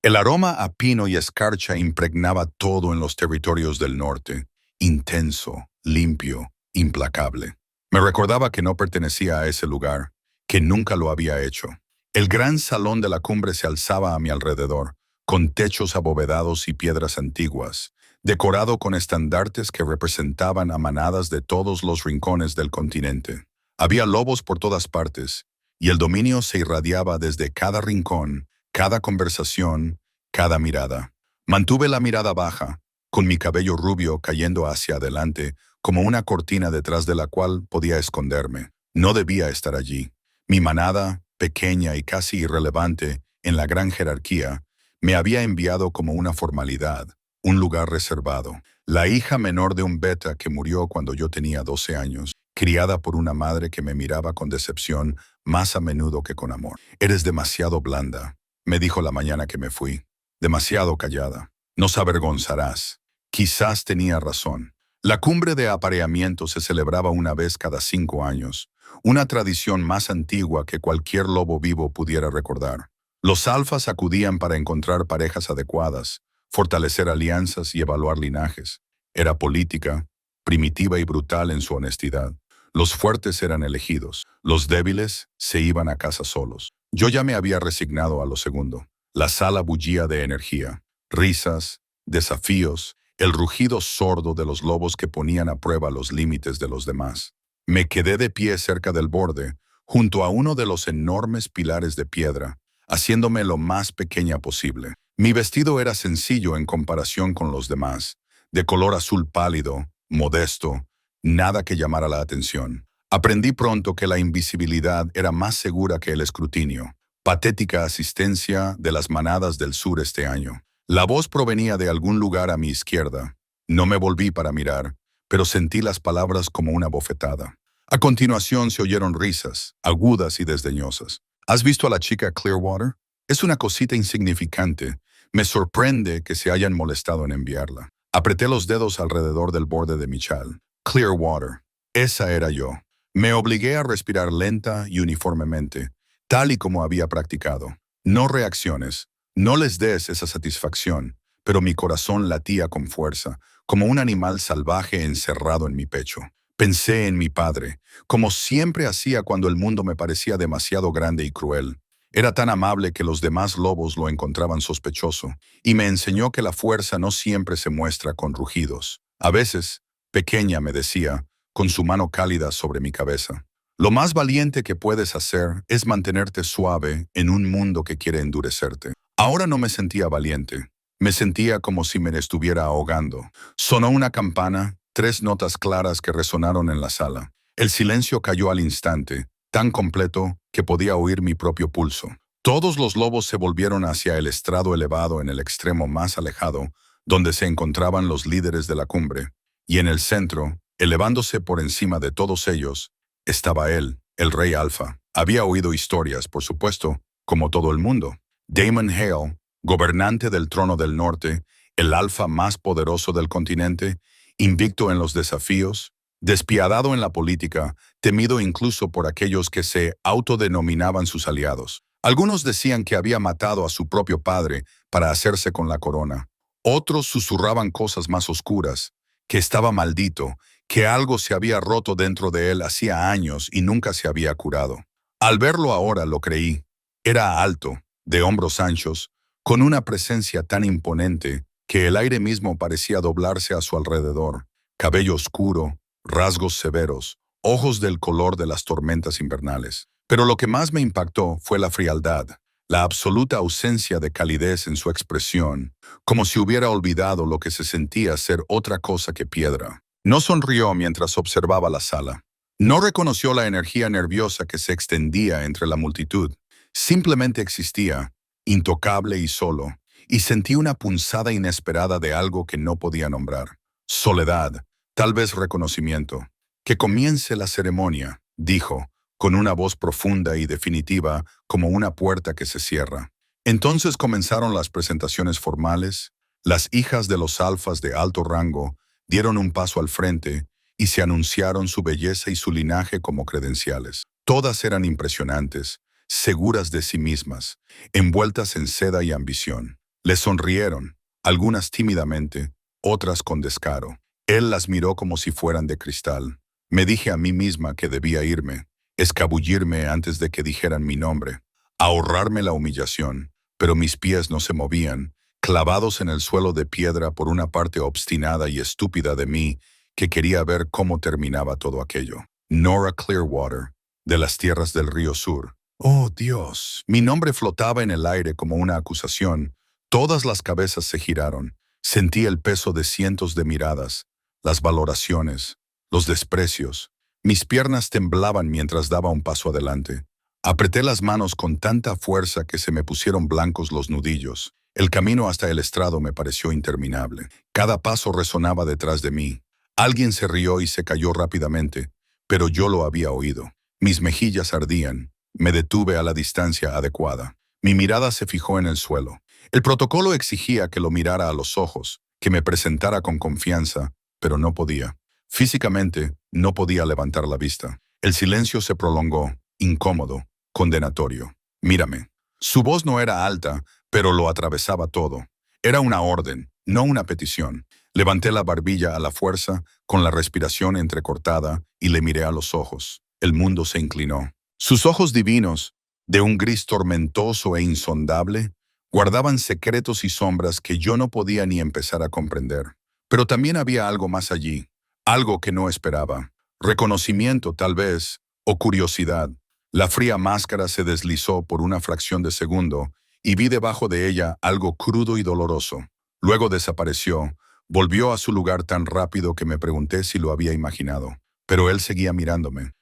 El aroma a pino y escarcha impregnaba todo en los territorios del norte, intenso, limpio, implacable. Me recordaba que no pertenecía a ese lugar, que nunca lo había hecho. El gran salón de la cumbre se alzaba a mi alrededor, con techos abovedados y piedras antiguas, decorado con estandartes que representaban a manadas de todos los rincones del continente. Había lobos por todas partes, y el dominio se irradiaba desde cada rincón, cada conversación, cada mirada. Mantuve la mirada baja, con mi cabello rubio cayendo hacia adelante, como una cortina detrás de la cual podía esconderme. No debía estar allí. Mi manada, pequeña y casi irrelevante en la gran jerarquía, me había enviado como una formalidad, un lugar reservado. La hija menor de un beta que murió cuando yo tenía 12 años, criada por una madre que me miraba con decepción más a menudo que con amor. Eres demasiado blanda, me dijo la mañana que me fui. Demasiado callada. Nos avergonzarás. Quizás tenía razón. La cumbre de apareamiento se celebraba una vez cada 5 años, una tradición más antigua que cualquier lobo vivo pudiera recordar. Los alfas acudían para encontrar parejas adecuadas, fortalecer alianzas y evaluar linajes. Era política, primitiva y brutal en su honestidad. Los fuertes eran elegidos, los débiles se iban a casa solos. Yo ya me había resignado a lo segundo. La sala bullía de energía, risas, desafíos, el rugido sordo de los lobos que ponían a prueba los límites de los demás. Me quedé de pie cerca del borde, junto a uno de los enormes pilares de piedra, haciéndome lo más pequeña posible. Mi vestido era sencillo en comparación con los demás, de color azul pálido, modesto, nada que llamara la atención. Aprendí pronto que la invisibilidad era más segura que el escrutinio. Patética asistencia de las manadas del sur este año. La voz provenía de algún lugar a mi izquierda. No me volví para mirar, pero sentí las palabras como una bofetada. A continuación se oyeron risas, agudas y desdeñosas. ¿Has visto a la chica Clearwater? Es una cosita insignificante. Me sorprende que se hayan molestado en enviarla. Apreté los dedos alrededor del borde de mi chal. Clearwater. Esa era yo. Me obligué a respirar lenta y uniformemente, tal y como había practicado. No reacciones, no les des esa satisfacción, pero mi corazón latía con fuerza, como un animal salvaje encerrado en mi pecho. Pensé en mi padre, como siempre hacía cuando el mundo me parecía demasiado grande y cruel. Era tan amable que los demás lobos lo encontraban sospechoso, y me enseñó que la fuerza no siempre se muestra con rugidos. A veces, pequeña, me decía, con su mano cálida sobre mi cabeza. Lo más valiente que puedes hacer es mantenerte suave en un mundo que quiere endurecerte. Ahora no me sentía valiente. Me sentía como si me estuviera ahogando. Sonó una campana, 3 notas claras que resonaron en la sala. El silencio cayó al instante, tan completo que podía oír mi propio pulso. Todos los lobos se volvieron hacia el estrado elevado en el extremo más alejado, donde se encontraban los líderes de la cumbre. Y en el centro, elevándose por encima de todos ellos, estaba él, el rey alfa. Había oído historias, por supuesto, como todo el mundo. Damon Hale, gobernante del trono del norte, el alfa más poderoso del continente, invicto en los desafíos, despiadado en la política, temido incluso por aquellos que se autodenominaban sus aliados. Algunos decían que había matado a su propio padre para hacerse con la corona. Otros susurraban cosas más oscuras, que estaba maldito, que algo se había roto dentro de él hacía años y nunca se había curado. Al verlo ahora lo creí. Era alto, de hombros anchos, con una presencia tan imponente que el aire mismo parecía doblarse a su alrededor. Cabello oscuro, rasgos severos, ojos del color de las tormentas invernales. Pero lo que más me impactó fue la frialdad, la absoluta ausencia de calidez en su expresión, como si hubiera olvidado lo que se sentía ser otra cosa que piedra. No sonrió mientras observaba la sala. No reconoció la energía nerviosa que se extendía entre la multitud. Simplemente existía, intocable y solo, y sentí una punzada inesperada de algo que no podía nombrar. Soledad, tal vez reconocimiento. Que comience la ceremonia, dijo, con una voz profunda y definitiva como una puerta que se cierra. Entonces comenzaron las presentaciones formales. Las hijas de los alfas de alto rango dieron un paso al frente y se anunciaron su belleza y su linaje como credenciales. Todas eran impresionantes, seguras de sí mismas, envueltas en seda y ambición. Le sonrieron, algunas tímidamente, otras con descaro. Él las miró como si fueran de cristal. Me dije a mí misma que debía irme, escabullirme antes de que dijeran mi nombre, ahorrarme la humillación, pero mis pies no se movían, clavados en el suelo de piedra por una parte obstinada y estúpida de mí que quería ver cómo terminaba todo aquello. Nora Clearwater, de las tierras del Río Sur. Oh, Dios. Mi nombre flotaba en el aire como una acusación. Todas las cabezas se giraron. Sentí el peso de cientos de miradas, las valoraciones, los desprecios. Mis piernas temblaban mientras daba un paso adelante. Apreté las manos con tanta fuerza que se me pusieron blancos los nudillos. El camino hasta el estrado me pareció interminable. Cada paso resonaba detrás de mí. Alguien se rió y se cayó rápidamente, pero yo lo había oído. Mis mejillas ardían. Me detuve a la distancia adecuada. Mi mirada se fijó en el suelo. El protocolo exigía que lo mirara a los ojos, que me presentara con confianza, pero no podía. Físicamente, no podía levantar la vista. El silencio se prolongó, incómodo, condenatorio. Mírame. Su voz no era alta, pero lo atravesaba todo. Era una orden, no una petición. Levanté la barbilla a la fuerza, con la respiración entrecortada, y le miré a los ojos. El mundo se inclinó. Sus ojos divinos, de un gris tormentoso e insondable, guardaban secretos y sombras que yo no podía ni empezar a comprender. Pero también había algo más allí, algo que no esperaba. Reconocimiento, tal vez, o curiosidad. La fría máscara se deslizó por una fracción de segundo y vi debajo de ella algo crudo y doloroso. Luego desapareció, volvió a su lugar tan rápido que me pregunté si lo había imaginado. Pero él seguía mirándome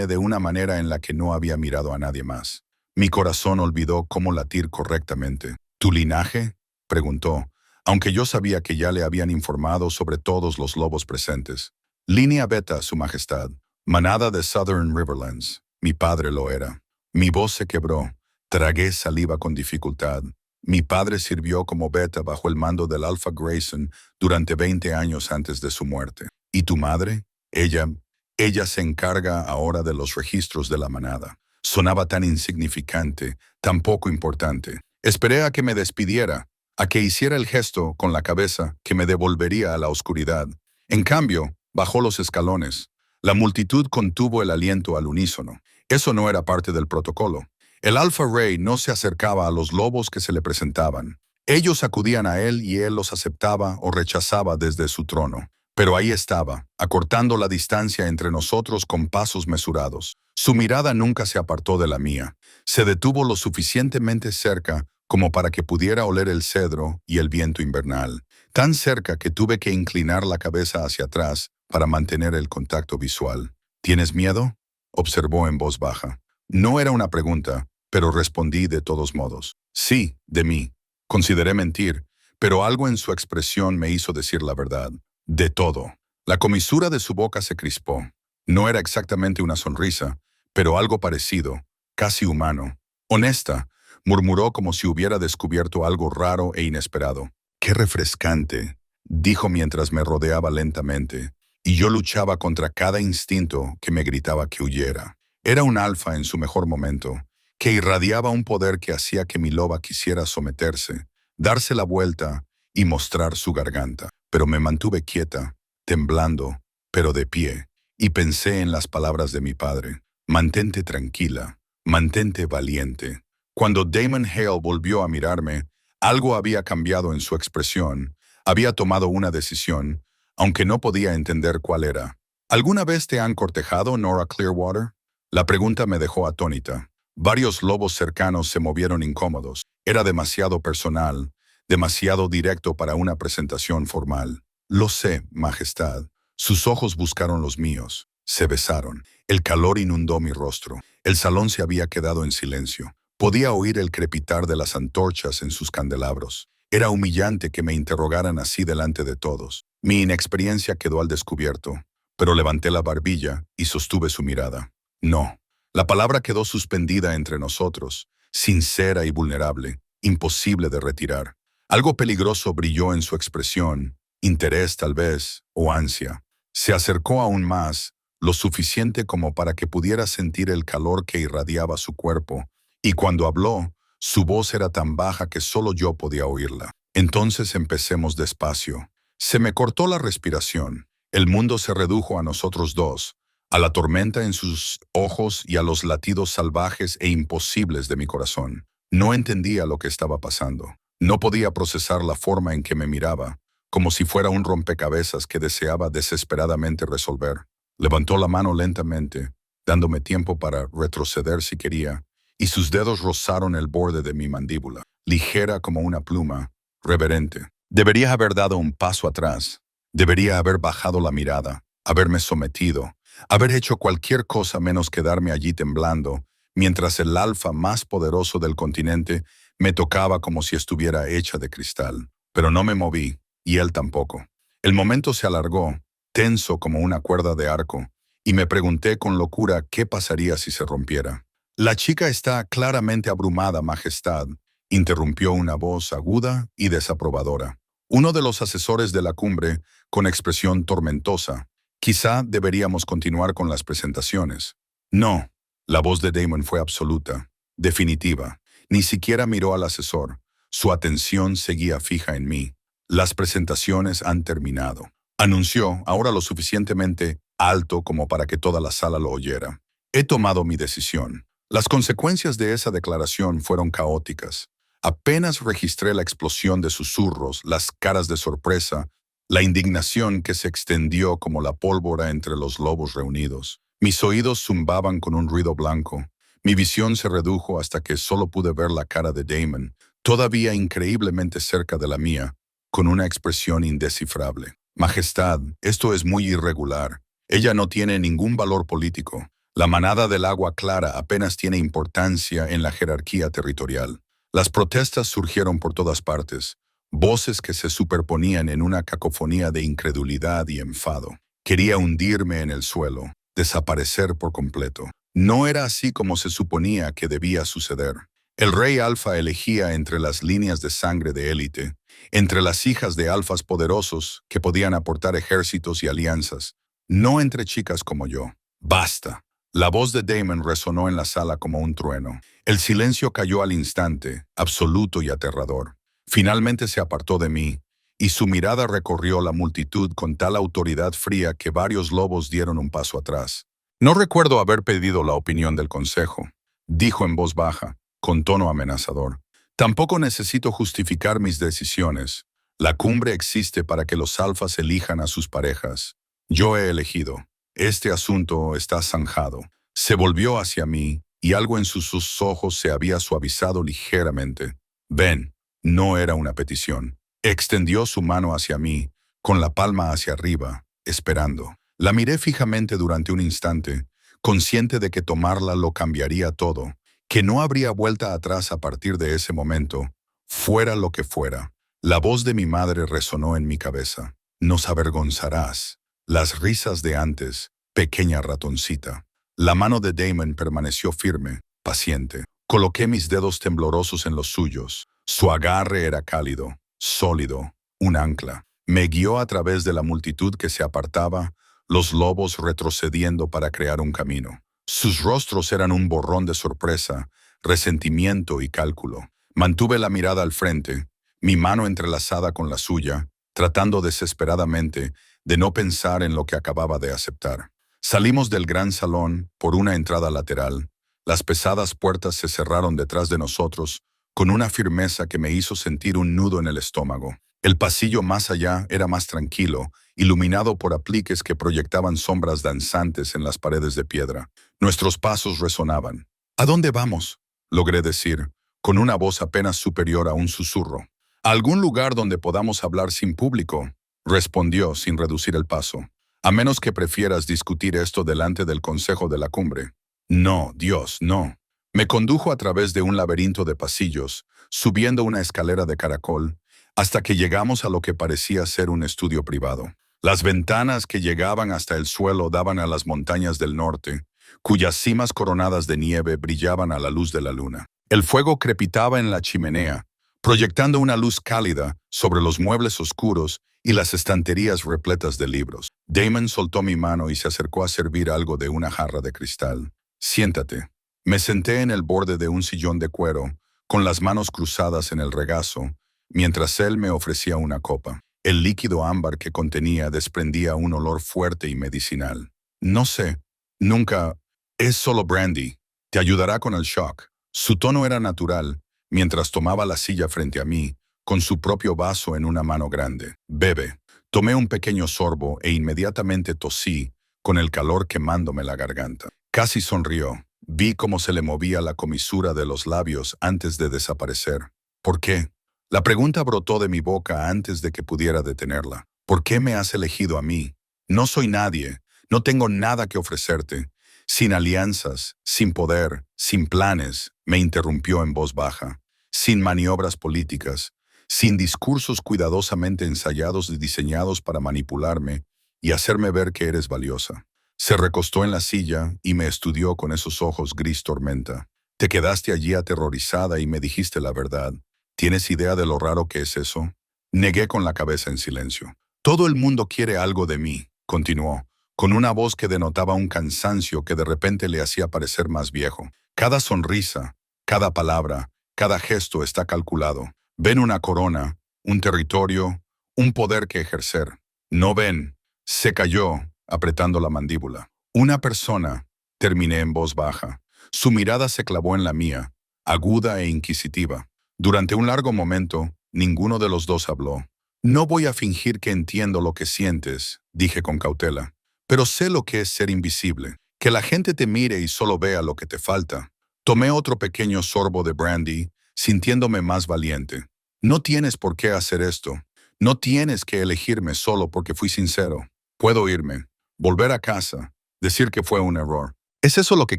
de una manera en la que no había mirado a nadie más. Mi corazón olvidó cómo latir correctamente. ¿Tu linaje?, preguntó, aunque yo sabía que ya le habían informado sobre todos los lobos presentes. Línea Beta, Su Majestad. Manada de Southern Riverlands. Mi padre lo era. Mi voz se quebró. Tragué saliva con dificultad. Mi padre sirvió como Beta bajo el mando del Alpha Grayson durante 20 años antes de su muerte. ¿Y tu madre? Ella se encarga ahora de los registros de la manada. Sonaba tan insignificante, tan poco importante. Esperé a que me despidiera, a que hiciera el gesto con la cabeza que me devolvería a la oscuridad. En cambio, bajó los escalones. La multitud contuvo el aliento al unísono. Eso no era parte del protocolo. El Alpha Ray no se acercaba a los lobos que se le presentaban. Ellos acudían a él y él los aceptaba o rechazaba desde su trono. Pero ahí estaba, acortando la distancia entre nosotros con pasos mesurados. Su mirada nunca se apartó de la mía. Se detuvo lo suficientemente cerca como para que pudiera oler el cedro y el viento invernal. Tan cerca que tuve que inclinar la cabeza hacia atrás para mantener el contacto visual. ¿Tienes miedo?, observó en voz baja. No era una pregunta, pero respondí de todos modos. Sí, de mí. Consideré mentir, pero algo en su expresión me hizo decir la verdad. De todo. La comisura de su boca se crispó. No era exactamente una sonrisa, pero algo parecido, casi humano. Honesta, murmuró como si hubiera descubierto algo raro e inesperado. ¡Qué refrescante!, dijo mientras me rodeaba lentamente, y yo luchaba contra cada instinto que me gritaba que huyera. Era un alfa en su mejor momento, que irradiaba un poder que hacía que mi loba quisiera someterse, darse la vuelta y mostrar su garganta. Pero me mantuve quieta, temblando, pero de pie, y pensé en las palabras de mi padre. Mantente tranquila, mantente valiente. Cuando Damon Hale volvió a mirarme, algo había cambiado en su expresión. Había tomado una decisión, aunque no podía entender cuál era. ¿Alguna vez te han cortejado, Nora Clearwater? La pregunta me dejó atónita. Varios lobos cercanos se movieron incómodos. Era demasiado personal, demasiado directo para una presentación formal. Lo sé, Majestad. Sus ojos buscaron los míos. Se besaron. El calor inundó mi rostro. El salón se había quedado en silencio. Podía oír el crepitar de las antorchas en sus candelabros. Era humillante que me interrogaran así delante de todos. Mi inexperiencia quedó al descubierto, pero levanté la barbilla y sostuve su mirada. No. La palabra quedó suspendida entre nosotros, sincera y vulnerable, imposible de retirar. Algo peligroso brilló en su expresión, interés tal vez, o ansia. Se acercó aún más, lo suficiente como para que pudiera sentir el calor que irradiaba su cuerpo, y cuando habló, Su voz era tan baja que solo yo podía oírla. Entonces empecemos despacio. Se me cortó la respiración. El mundo se redujo a nosotros dos, a la tormenta en sus ojos y a los latidos salvajes e imposibles de mi corazón. No entendía lo que estaba pasando. No podía procesar la forma en que me miraba, como si fuera un rompecabezas que deseaba desesperadamente resolver. Levantó la mano lentamente, dándome tiempo para retroceder si quería, y sus dedos rozaron el borde de mi mandíbula, ligera como una pluma, reverente. Debería haber dado un paso atrás. Debería haber bajado la mirada, haberme sometido, haber hecho cualquier cosa menos quedarme allí temblando, mientras el alfa más poderoso del continente me tocaba como si estuviera hecha de cristal. Pero no me moví, y él tampoco. El momento se alargó, tenso como una cuerda de arco, y me pregunté con locura qué pasaría si se rompiera. La chica está claramente abrumada, Majestad, interrumpió una voz aguda y desaprobadora. Uno de los asesores de la cumbre, con expresión tormentosa. Quizá deberíamos continuar con las presentaciones. No. La voz de Damon fue absoluta, definitiva. Ni siquiera miró al asesor. Su atención seguía fija en mí. Las presentaciones han terminado. Anunció, ahora lo suficientemente alto como para que toda la sala lo oyera. He tomado mi decisión. Las consecuencias de esa declaración fueron caóticas. Apenas registré la explosión de susurros, las caras de sorpresa, la indignación que se extendió como la pólvora entre los lobos reunidos. Mis oídos zumbaban con un ruido blanco. Mi visión se redujo hasta que solo pude ver la cara de Damon, todavía increíblemente cerca de la mía, con una expresión indescifrable. Majestad, esto es muy irregular. Ella no tiene ningún valor político. La manada del agua clara apenas tiene importancia en la jerarquía territorial. Las protestas surgieron por todas partes, voces que se superponían en una cacofonía de incredulidad y enfado. Quería hundirme en el suelo, desaparecer por completo. No era así como se suponía que debía suceder. El rey alfa elegía entre las líneas de sangre de élite, entre las hijas de alfas poderosos que podían aportar ejércitos y alianzas, no entre chicas como yo. ¡Basta! La voz de Damon resonó en la sala como un trueno. El silencio cayó al instante, absoluto y aterrador. Finalmente se apartó de mí, y su mirada recorrió la multitud con tal autoridad fría que varios lobos dieron un paso atrás. No recuerdo haber pedido la opinión del consejo, dijo en voz baja, con tono amenazador. Tampoco necesito justificar mis decisiones. La cumbre existe para que los alfas elijan a sus parejas. Yo he elegido. Este asunto está zanjado. Se volvió hacia mí, y algo en sus ojos se había suavizado ligeramente. Ven, no era una petición. Extendió su mano hacia mí, con la palma hacia arriba, esperando. La miré fijamente durante un instante, consciente de que tomarla lo cambiaría todo, que no habría vuelta atrás a partir de ese momento, fuera lo que fuera. La voz de mi madre resonó en mi cabeza. Nos avergonzarás. Las risas de antes, pequeña ratoncita. La mano de Damon permaneció firme, paciente. Coloqué mis dedos temblorosos en los suyos. Su agarre era cálido, sólido, un ancla. Me guió a través de la multitud que se apartaba, los lobos retrocediendo para crear un camino. Sus rostros eran un borrón de sorpresa, resentimiento y cálculo. Mantuve la mirada al frente, mi mano entrelazada con la suya, tratando desesperadamente de no pensar en lo que acababa de aceptar. Salimos del gran salón por una entrada lateral. Las pesadas puertas se cerraron detrás de nosotros con una firmeza que me hizo sentir un nudo en el estómago. El pasillo más allá era más tranquilo, iluminado por apliques que proyectaban sombras danzantes en las paredes de piedra. Nuestros pasos resonaban. ¿A dónde vamos?, logré decir, con una voz apenas superior a un susurro. «A algún lugar donde podamos hablar sin público», respondió sin reducir el paso. «A menos que prefieras discutir esto delante del Consejo de la Cumbre». «No, Dios, no». Me condujo a través de un laberinto de pasillos, subiendo una escalera de caracol, hasta que llegamos a lo que parecía ser un estudio privado. Las ventanas que llegaban hasta el suelo daban a las montañas del norte, cuyas cimas coronadas de nieve brillaban a la luz de la luna. El fuego crepitaba en la chimenea, proyectando una luz cálida sobre los muebles oscuros y las estanterías repletas de libros. Damon soltó mi mano y se acercó a servir algo de una jarra de cristal. «Siéntate». Me senté en el borde de un sillón de cuero, con las manos cruzadas en el regazo, mientras él me ofrecía una copa. El líquido ámbar que contenía desprendía un olor fuerte y medicinal. No sé, nunca, es solo brandy, te ayudará con el shock. Su tono era natural, mientras tomaba la silla frente a mí, con su propio vaso en una mano grande. Bebe. Tomé un pequeño sorbo e inmediatamente tosí, con el calor quemándome la garganta. Casi sonrió. Vi cómo se le movía la comisura de los labios antes de desaparecer. ¿Por qué? La pregunta brotó de mi boca antes de que pudiera detenerla. ¿Por qué me has elegido a mí? No soy nadie, no tengo nada que ofrecerte. Sin alianzas, sin poder, sin planes, me interrumpió en voz baja. Sin maniobras políticas, sin discursos cuidadosamente ensayados y diseñados para manipularme y hacerme ver que eres valiosa. Se recostó en la silla y me estudió con esos ojos gris tormenta. Te quedaste allí aterrorizada y me dijiste la verdad. ¿Tienes idea de lo raro que es eso? Negué con la cabeza en silencio. Todo el mundo quiere algo de mí, continuó, con una voz que denotaba un cansancio que de repente le hacía parecer más viejo. Cada sonrisa, cada palabra, cada gesto está calculado. Ven una corona, un territorio, un poder que ejercer. No ven. Se cayó, apretando la mandíbula. Una persona, terminé en voz baja. Su mirada se clavó en la mía, aguda e inquisitiva. Durante un largo momento, ninguno de los dos habló. No voy a fingir que entiendo lo que sientes, dije con cautela, pero sé lo que es ser invisible, que la gente te mire y solo vea lo que te falta. Tomé otro pequeño sorbo de brandy, sintiéndome más valiente. No tienes por qué hacer esto. No tienes que elegirme solo porque fui sincero. Puedo irme, volver a casa, decir que fue un error. ¿Es eso lo que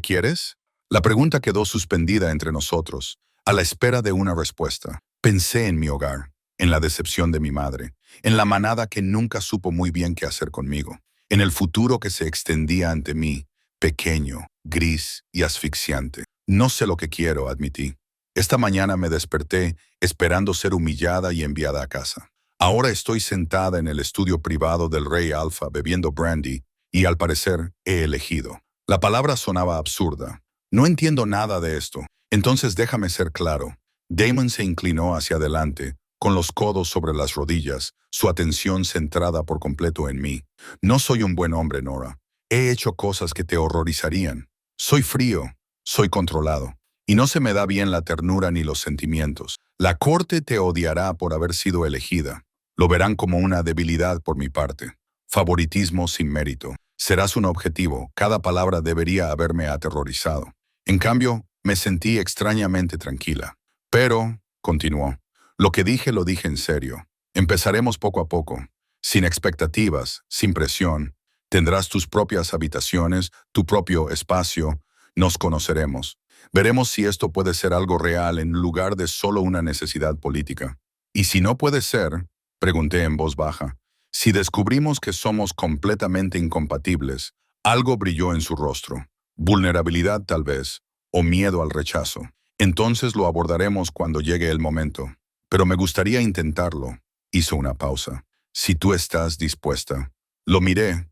quieres? La pregunta quedó suspendida entre nosotros, a la espera de una respuesta. Pensé en mi hogar, en la decepción de mi madre, en la manada que nunca supo muy bien qué hacer conmigo, en el futuro que se extendía ante mí, pequeño, gris y asfixiante. No sé lo que quiero, admití. Esta mañana me desperté esperando ser humillada y enviada a casa. Ahora estoy sentada en el estudio privado del Rey Alpha bebiendo brandy y al parecer he elegido. La palabra sonaba absurda. No entiendo nada de esto. Entonces déjame ser claro. Damon se inclinó hacia adelante, con los codos sobre las rodillas, su atención centrada por completo en mí. No soy un buen hombre, Nora. He hecho cosas que te horrorizarían. Soy frío, soy controlado, y no se me da bien la ternura ni los sentimientos. La corte te odiará por haber sido elegida. Lo verán como una debilidad por mi parte. Favoritismo sin mérito. Serás un objetivo. Cada palabra debería haberme aterrorizado. En cambio, me sentí extrañamente tranquila. Pero, continuó, lo que dije lo dije en serio. Empezaremos poco a poco, sin expectativas, sin presión. Tendrás tus propias habitaciones, tu propio espacio. Nos conoceremos. Veremos si esto puede ser algo real en lugar de solo una necesidad política. Y si no puede ser, pregunté en voz baja, si descubrimos que somos completamente incompatibles, algo brilló en su rostro. Vulnerabilidad tal vez, o miedo al rechazo. Entonces lo abordaremos cuando llegue el momento. Pero me gustaría intentarlo. Hizo una pausa. Si tú estás dispuesta. Lo miré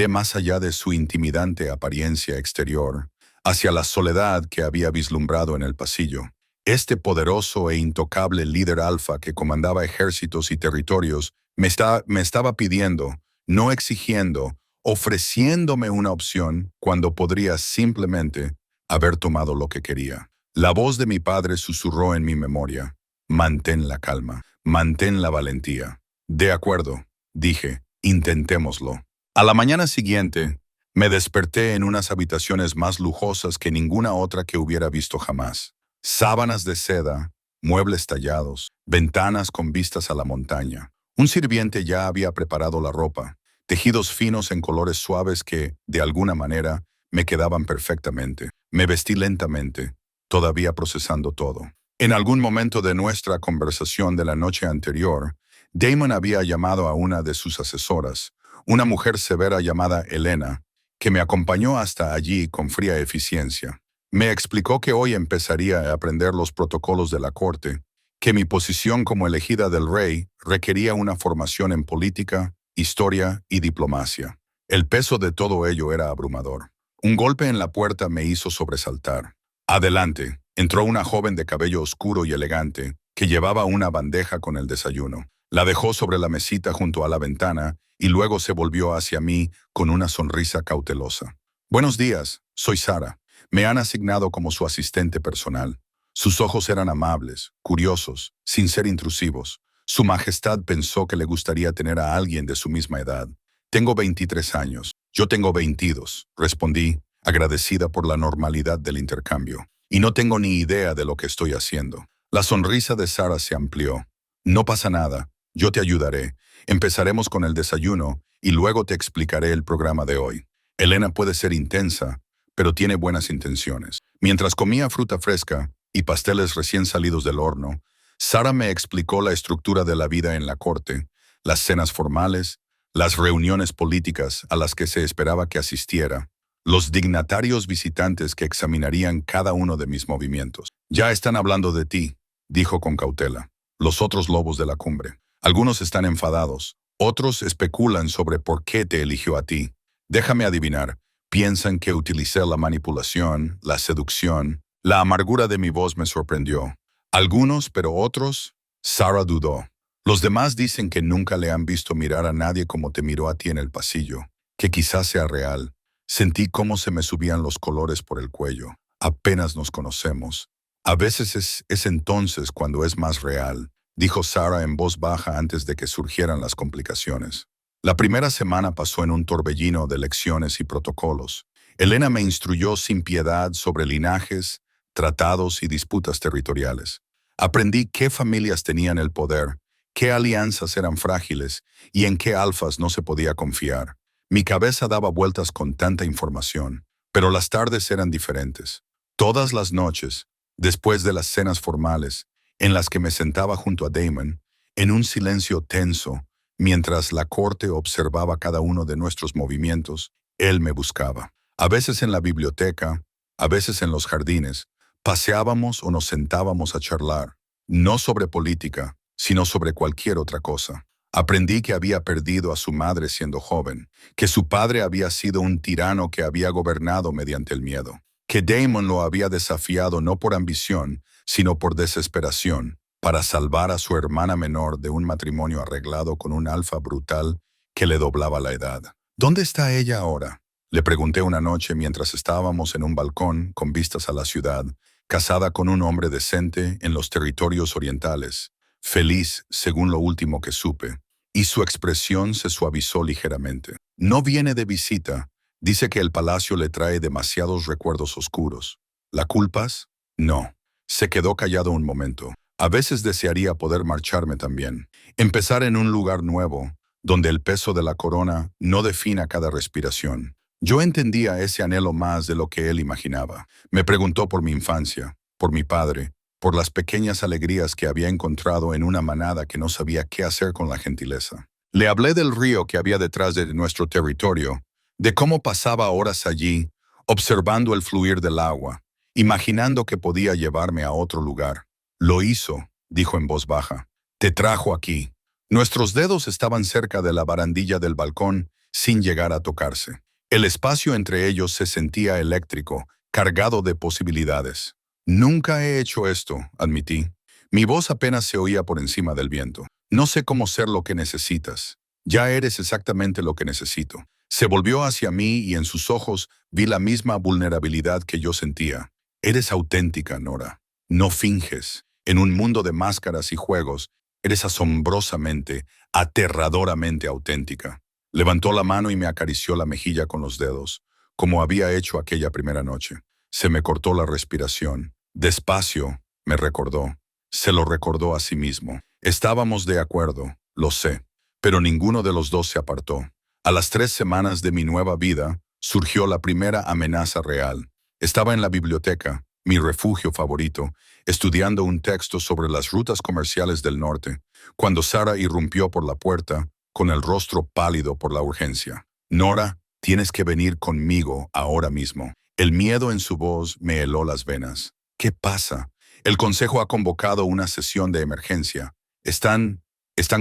más allá de su intimidante apariencia exterior, hacia la soledad que había vislumbrado en el pasillo. Este poderoso e intocable líder alfa que comandaba ejércitos y territorios me estaba pidiendo, no exigiendo, ofreciéndome una opción cuando podría simplemente haber tomado lo que quería. La voz de mi padre susurró en mi memoria. Mantén la calma, mantén la valentía. De acuerdo, dije, intentémoslo. A la mañana siguiente, me desperté en unas habitaciones más lujosas que ninguna otra que hubiera visto jamás. Sábanas de seda, muebles tallados, ventanas con vistas a la montaña. Un sirviente ya había preparado la ropa, tejidos finos en colores suaves que, de alguna manera, me quedaban perfectamente. Me vestí lentamente, todavía procesando todo. En algún momento de nuestra conversación de la noche anterior, Damon había llamado a una de sus asesoras, una mujer severa llamada Elena, que me acompañó hasta allí con fría eficiencia. Me explicó que hoy empezaría a aprender los protocolos de la corte, que mi posición como elegida del rey requería una formación en política, historia y diplomacia. El peso de todo ello era abrumador. Un golpe en la puerta me hizo sobresaltar. Adelante, Entró una joven de cabello oscuro y elegante, que llevaba una bandeja con el desayuno. La dejó sobre la mesita junto a la ventana y luego se volvió hacia mí con una sonrisa cautelosa. Buenos días, soy Sara. Me han asignado como su asistente personal. Sus ojos eran amables, curiosos, sin ser intrusivos. Su Majestad pensó que le gustaría tener a alguien de su misma edad. Tengo 23 años. Yo tengo 22, respondí, agradecida por la normalidad del intercambio. Y no tengo ni idea de lo que estoy haciendo. La sonrisa de Sara se amplió. No pasa nada, yo te ayudaré. Empezaremos con el desayuno y luego te explicaré el programa de hoy. Elena puede ser intensa, pero tiene buenas intenciones. Mientras comía fruta fresca y pasteles recién salidos del horno, Sara me explicó la estructura de la vida en la corte, las cenas formales, las reuniones políticas a las que se esperaba que asistiera, los dignatarios visitantes que examinarían cada uno de mis movimientos. Ya están hablando de ti, dijo con cautela. Los otros lobos de la cumbre. Algunos están enfadados, otros especulan sobre por qué te eligió a ti. Déjame adivinar, piensan que utilicé la manipulación, la seducción. La amargura de mi voz me sorprendió. Algunos, pero otros, Sara dudó. Los demás dicen que nunca le han visto mirar a nadie como te miró a ti en el pasillo, que quizás sea real. Sentí cómo se me subían los colores por el cuello. Apenas nos conocemos. A veces es entonces cuando es más real, dijo Sara en voz baja antes de que surgieran las complicaciones. La primera semana pasó en un torbellino de lecciones y protocolos. Elena me instruyó sin piedad sobre linajes, tratados y disputas territoriales. Aprendí qué familias tenían el poder, qué alianzas eran frágiles y en qué alfas no se podía confiar. Mi cabeza daba vueltas con tanta información, pero las tardes eran diferentes. Todas las noches, después de las cenas formales, en las que me sentaba junto a Damon, en un silencio tenso, mientras la corte observaba cada uno de nuestros movimientos, él me buscaba. A veces en la biblioteca, a veces en los jardines, paseábamos o nos sentábamos a charlar, no sobre política, sino sobre cualquier otra cosa. Aprendí que había perdido a su madre siendo joven, que su padre había sido un tirano que había gobernado mediante el miedo, que Damon lo había desafiado no por ambición, sino por desesperación, para salvar a su hermana menor de un matrimonio arreglado con un alfa brutal que le doblaba la edad. ¿Dónde está ella ahora?, le pregunté una noche mientras estábamos en un balcón con vistas a la ciudad, casada con un hombre decente en los territorios orientales, feliz según lo último que supe, y su expresión se suavizó ligeramente. No viene de visita, dice que el palacio le trae demasiados recuerdos oscuros. ¿La culpas? No. Se quedó callado un momento. A veces desearía poder marcharme también, empezar en un lugar nuevo, donde el peso de la corona no defina cada respiración. Yo entendía ese anhelo más de lo que él imaginaba. Me preguntó por mi infancia, por mi padre, por las pequeñas alegrías que había encontrado en una manada que no sabía qué hacer con la gentileza. Le hablé del río que había detrás de nuestro territorio, de cómo pasaba horas allí, observando el fluir del agua, imaginando que podía llevarme a otro lugar. Lo hizo, dijo en voz baja. Te trajo aquí. Nuestros dedos estaban cerca de la barandilla del balcón, sin llegar a tocarse. El espacio entre ellos se sentía eléctrico, cargado de posibilidades. Nunca he hecho esto, admití. Mi voz apenas se oía por encima del viento. No sé cómo ser lo que necesitas. Ya eres exactamente lo que necesito. Se volvió hacia mí y en sus ojos vi la misma vulnerabilidad que yo sentía. Eres auténtica, Nora. No finges. En un mundo de máscaras y juegos, eres asombrosamente, aterradoramente auténtica. Levantó la mano y me acarició la mejilla con los dedos, como había hecho aquella primera noche. Se me cortó la respiración. Despacio, me recordó. Se lo recordó a sí mismo. Estábamos de acuerdo, lo sé, pero ninguno de los dos se apartó. A las 3 semanas de mi nueva vida, surgió la primera amenaza real. Estaba en la biblioteca, mi refugio favorito, estudiando un texto sobre las rutas comerciales del norte, cuando Sara irrumpió por la puerta, con el rostro pálido por la urgencia. Nora, tienes que venir conmigo ahora mismo. El miedo en su voz me heló las venas. ¿Qué pasa? El consejo ha convocado una sesión de emergencia. Están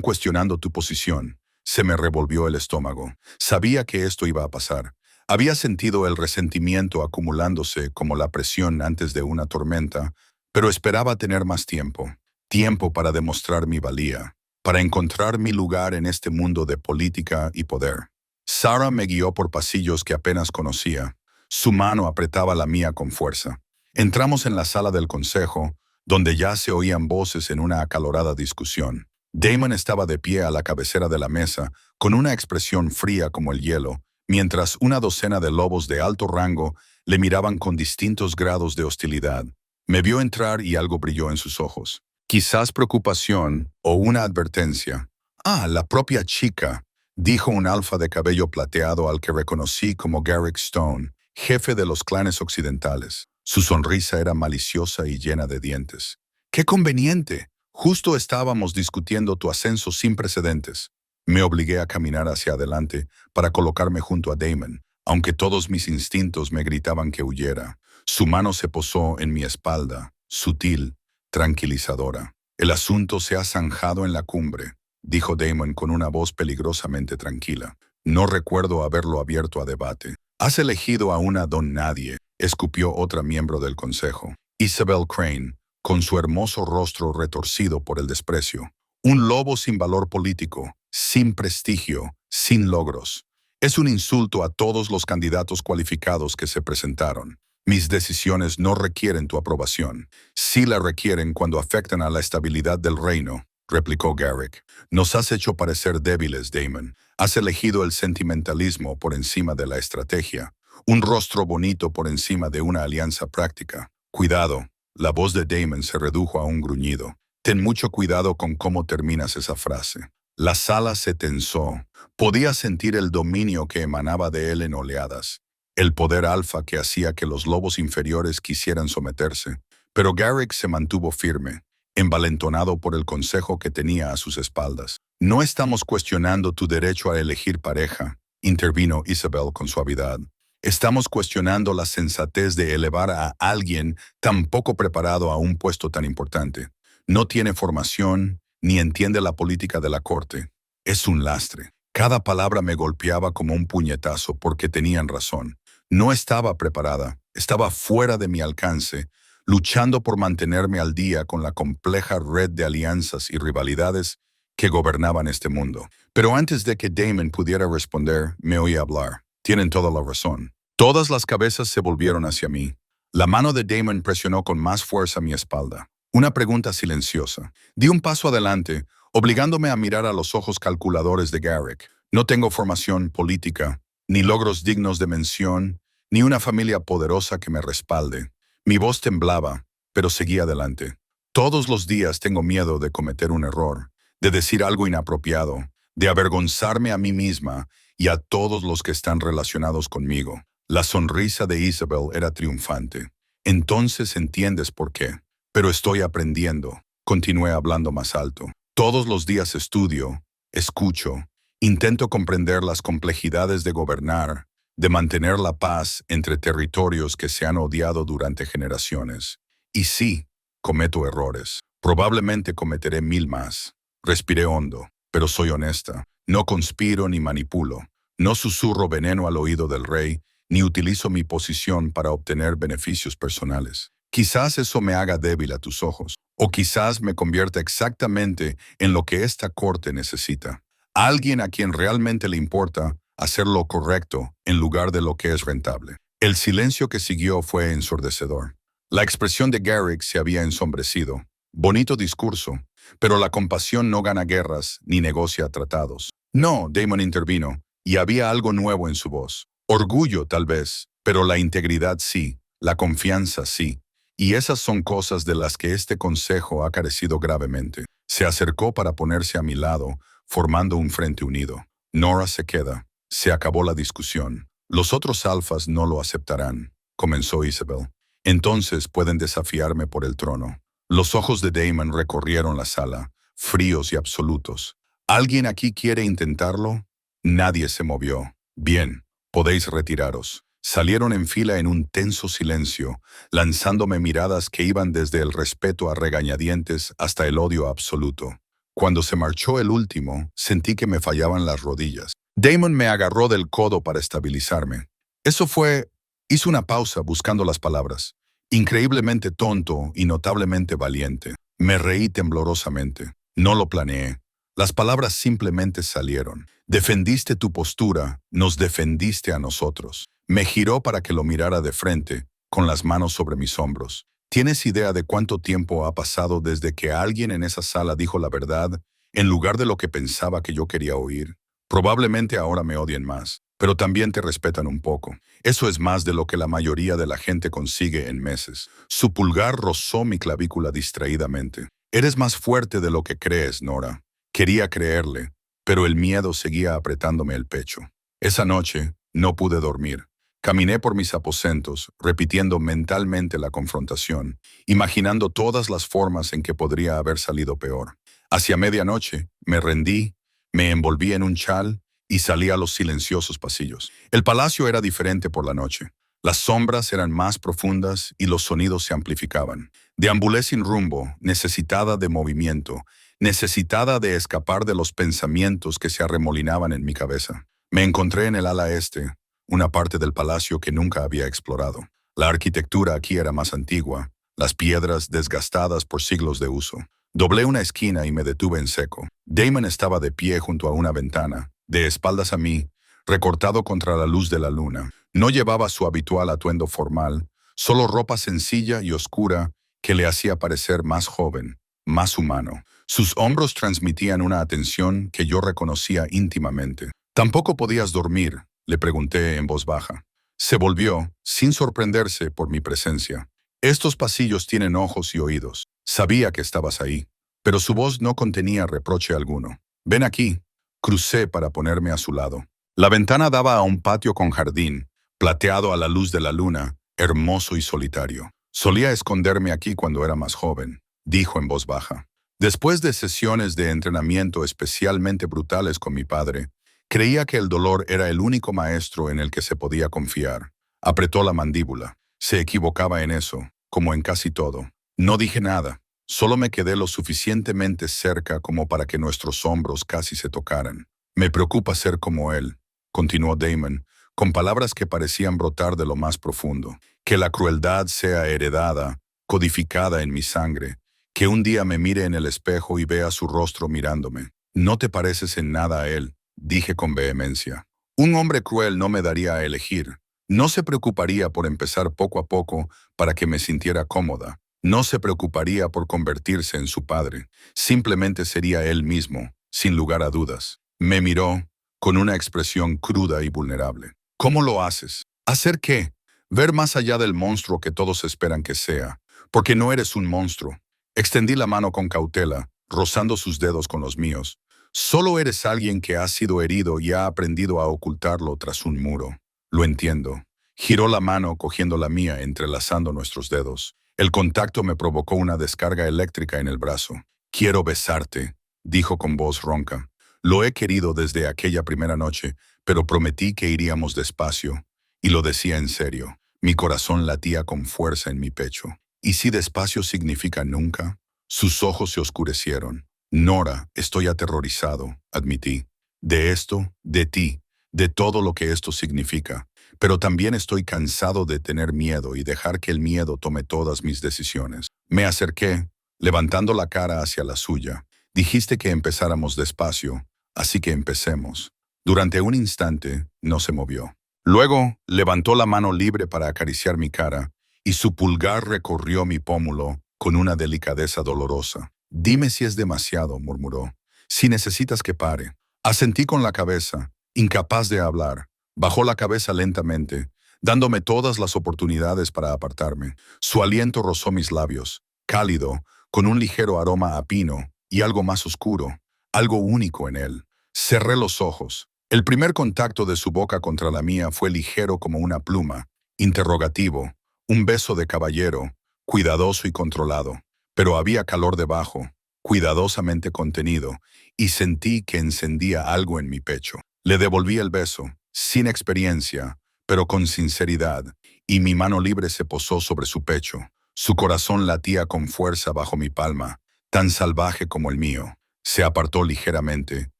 cuestionando tu posición. Se me revolvió el estómago. Sabía que esto iba a pasar. Había sentido el resentimiento acumulándose como la presión antes de una tormenta, pero esperaba tener más tiempo. Tiempo para demostrar mi valía, para encontrar mi lugar en este mundo de política y poder. Sarah me guió por pasillos que apenas conocía. Su mano apretaba la mía con fuerza. Entramos en la sala del consejo, donde ya se oían voces en una acalorada discusión. Damon estaba de pie a la cabecera de la mesa, con una expresión fría como el hielo, mientras una docena de lobos de alto rango le miraban con distintos grados de hostilidad. Me vio entrar y algo brilló en sus ojos. Quizás preocupación o una advertencia. Ah, la propia chica, dijo un alfa de cabello plateado al que reconocí como Garrick Stone, jefe de los clanes occidentales. Su sonrisa era maliciosa y llena de dientes. ¡Qué conveniente! Justo estábamos discutiendo tu ascenso sin precedentes. Me obligué a caminar hacia adelante para colocarme junto a Damon, aunque todos mis instintos me gritaban que huyera. Su mano se posó en mi espalda, sutil, tranquilizadora. El asunto se ha zanjado en la cumbre, dijo Damon con una voz peligrosamente tranquila. No recuerdo haberlo abierto a debate. Has elegido a una don nadie, escupió otra miembro del consejo. Isabel Crane, con su hermoso rostro retorcido por el desprecio. Un lobo sin valor político, sin prestigio, sin logros. Es un insulto a todos los candidatos cualificados que se presentaron. Mis decisiones no requieren tu aprobación. Sí la requieren cuando afectan a la estabilidad del reino, replicó Garrick. Nos has hecho parecer débiles, Damon. Has elegido el sentimentalismo por encima de la estrategia. Un rostro bonito por encima de una alianza práctica. Cuidado. La voz de Damon se redujo a un gruñido. Ten mucho cuidado con cómo terminas esa frase. La sala se tensó. Podía sentir el dominio que emanaba de él en oleadas. El poder alfa que hacía que los lobos inferiores quisieran someterse. Pero Garrick se mantuvo firme, envalentonado por el consejo que tenía a sus espaldas. No estamos cuestionando tu derecho a elegir pareja, intervino Isabel con suavidad. Estamos cuestionando la sensatez de elevar a alguien tan poco preparado a un puesto tan importante. No tiene formación, ni entiende la política de la corte. Es un lastre. Cada palabra me golpeaba como un puñetazo porque tenían razón. No estaba preparada, estaba fuera de mi alcance, luchando por mantenerme al día con la compleja red de alianzas y rivalidades que gobernaban este mundo. Pero antes de que Damon pudiera responder, me oí hablar. Tienen toda la razón. Todas las cabezas se volvieron hacia mí. La mano de Damon presionó con más fuerza mi espalda. Una pregunta silenciosa. Di un paso adelante, obligándome a mirar a los ojos calculadores de Garrick. No tengo formación política, ni logros dignos de mención, ni una familia poderosa que me respalde. Mi voz temblaba, pero seguí adelante. Todos los días tengo miedo de cometer un error, de decir algo inapropiado, de avergonzarme a mí misma y a todos los que están relacionados conmigo. La sonrisa de Isabel era triunfante. Entonces entiendes por qué. Pero estoy aprendiendo. Continué hablando más alto. Todos los días estudio, escucho, intento comprender las complejidades de gobernar, de mantener la paz entre territorios que se han odiado durante generaciones. Y sí, cometo errores. Probablemente cometeré 1000 más. Respiré hondo, pero soy honesta. No conspiro ni manipulo. No susurro veneno al oído del rey, ni utilizo mi posición para obtener beneficios personales. Quizás eso me haga débil a tus ojos, o quizás me convierta exactamente en lo que esta corte necesita. Alguien a quien realmente le importa hacer lo correcto en lugar de lo que es rentable. El silencio que siguió fue ensordecedor. La expresión de Garrick se había ensombrecido. Bonito discurso, pero la compasión no gana guerras ni negocia tratados. No, Damon intervino, y había algo nuevo en su voz. Orgullo, tal vez, pero la integridad sí, la confianza sí. Y esas son cosas de las que este consejo ha carecido gravemente. Se acercó para ponerse a mi lado, formando un frente unido. Nora se queda. Se acabó la discusión. Los otros alfas no lo aceptarán, comenzó Isabel. Entonces pueden desafiarme por el trono. Los ojos de Damon recorrieron la sala, fríos y absolutos. ¿Alguien aquí quiere intentarlo? Nadie se movió. Bien, podéis retiraros. Salieron en fila en un tenso silencio, lanzándome miradas que iban desde el respeto a regañadientes hasta el odio absoluto. Cuando se marchó el último, sentí que me fallaban las rodillas. Damon me agarró del codo para estabilizarme. Eso fue... Hice una pausa buscando las palabras. Increíblemente tonto y notablemente valiente. Me reí temblorosamente. No lo planeé. Las palabras simplemente salieron. Defendiste tu postura, nos defendiste a nosotros. Me giró para que lo mirara de frente, con las manos sobre mis hombros. ¿Tienes idea de cuánto tiempo ha pasado desde que alguien en esa sala dijo la verdad en lugar de lo que pensaba que yo quería oír? Probablemente ahora me odien más, pero también te respetan un poco. Eso es más de lo que la mayoría de la gente consigue en meses. Su pulgar rozó mi clavícula distraídamente. Eres más fuerte de lo que crees, Nora. Quería creerle, pero el miedo seguía apretándome el pecho. Esa noche no pude dormir. Caminé por mis aposentos, repitiendo mentalmente la confrontación, imaginando todas las formas en que podría haber salido peor. Hacia medianoche me rendí, me envolví en un chal y salí a los silenciosos pasillos. El palacio era diferente por la noche. Las sombras eran más profundas y los sonidos se amplificaban. Deambulé sin rumbo, necesitada de movimiento, necesitada de escapar de los pensamientos que se arremolinaban en mi cabeza. Me encontré en el ala este, una parte del palacio que nunca había explorado. La arquitectura aquí era más antigua, las piedras desgastadas por siglos de uso. Doblé una esquina y me detuve en seco. Damon estaba de pie junto a una ventana, de espaldas a mí, recortado contra la luz de la luna. No llevaba su habitual atuendo formal, solo ropa sencilla y oscura que le hacía parecer más joven, más humano. Sus hombros transmitían una atención que yo reconocía íntimamente. ¿Tampoco podías dormir?, le pregunté en voz baja. Se volvió, sin sorprenderse por mi presencia. Estos pasillos tienen ojos y oídos. Sabía que estabas ahí, pero su voz no contenía reproche alguno. Ven aquí. Crucé para ponerme a su lado. La ventana daba a un patio con jardín, plateado a la luz de la luna, hermoso y solitario. Solía esconderme aquí cuando era más joven, dijo en voz baja. Después de sesiones de entrenamiento especialmente brutales con mi padre, creía que el dolor era el único maestro en el que se podía confiar. Apretó la mandíbula. Se equivocaba en eso, como en casi todo. No dije nada. Solo me quedé lo suficientemente cerca como para que nuestros hombros casi se tocaran. Me preocupa ser como él, continuó Damon, con palabras que parecían brotar de lo más profundo. Que la crueldad sea heredada, codificada en mi sangre. Que un día me mire en el espejo y vea su rostro mirándome. No te pareces en nada a él, dije con vehemencia. Un hombre cruel no me daría a elegir. No se preocuparía por empezar poco a poco para que me sintiera cómoda. No se preocuparía por convertirse en su padre. Simplemente sería él mismo, sin lugar a dudas. Me miró con una expresión cruda y vulnerable. ¿Cómo lo haces? ¿Hacer qué? Ver más allá del monstruo que todos esperan que sea. Porque no eres un monstruo. Extendí la mano con cautela, rozando sus dedos con los míos. Solo eres alguien que ha sido herido y ha aprendido a ocultarlo tras un muro. Lo entiendo. Giró la mano cogiendo la mía, entrelazando nuestros dedos. El contacto me provocó una descarga eléctrica en el brazo. Quiero besarte, dijo con voz ronca. Lo he querido desde aquella primera noche, pero prometí que iríamos despacio. Y lo decía en serio. Mi corazón latía con fuerza en mi pecho. ¿Y si despacio significa nunca? Sus ojos se oscurecieron. Nora, estoy aterrorizado, admití. De esto, de ti, de todo lo que esto significa. Pero también estoy cansado de tener miedo y dejar que el miedo tome todas mis decisiones. Me acerqué, levantando la cara hacia la suya. Dijiste que empezáramos despacio, así que empecemos. Durante un instante, no se movió. Luego, levantó la mano libre para acariciar mi cara, y su pulgar recorrió mi pómulo con una delicadeza dolorosa. Dime si es demasiado, murmuró. Si necesitas que pare. Asentí con la cabeza, incapaz de hablar. Bajó la cabeza lentamente, dándome todas las oportunidades para apartarme. Su aliento rozó mis labios, cálido, con un ligero aroma a pino y algo más oscuro, algo único en él. Cerré los ojos. El primer contacto de su boca contra la mía fue ligero como una pluma, interrogativo, un beso de caballero, cuidadoso y controlado. Pero había calor debajo, cuidadosamente contenido, y sentí que encendía algo en mi pecho. Le devolví el beso, sin experiencia, pero con sinceridad, y mi mano libre se posó sobre su pecho. Su corazón latía con fuerza bajo mi palma, tan salvaje como el mío. Se apartó ligeramente,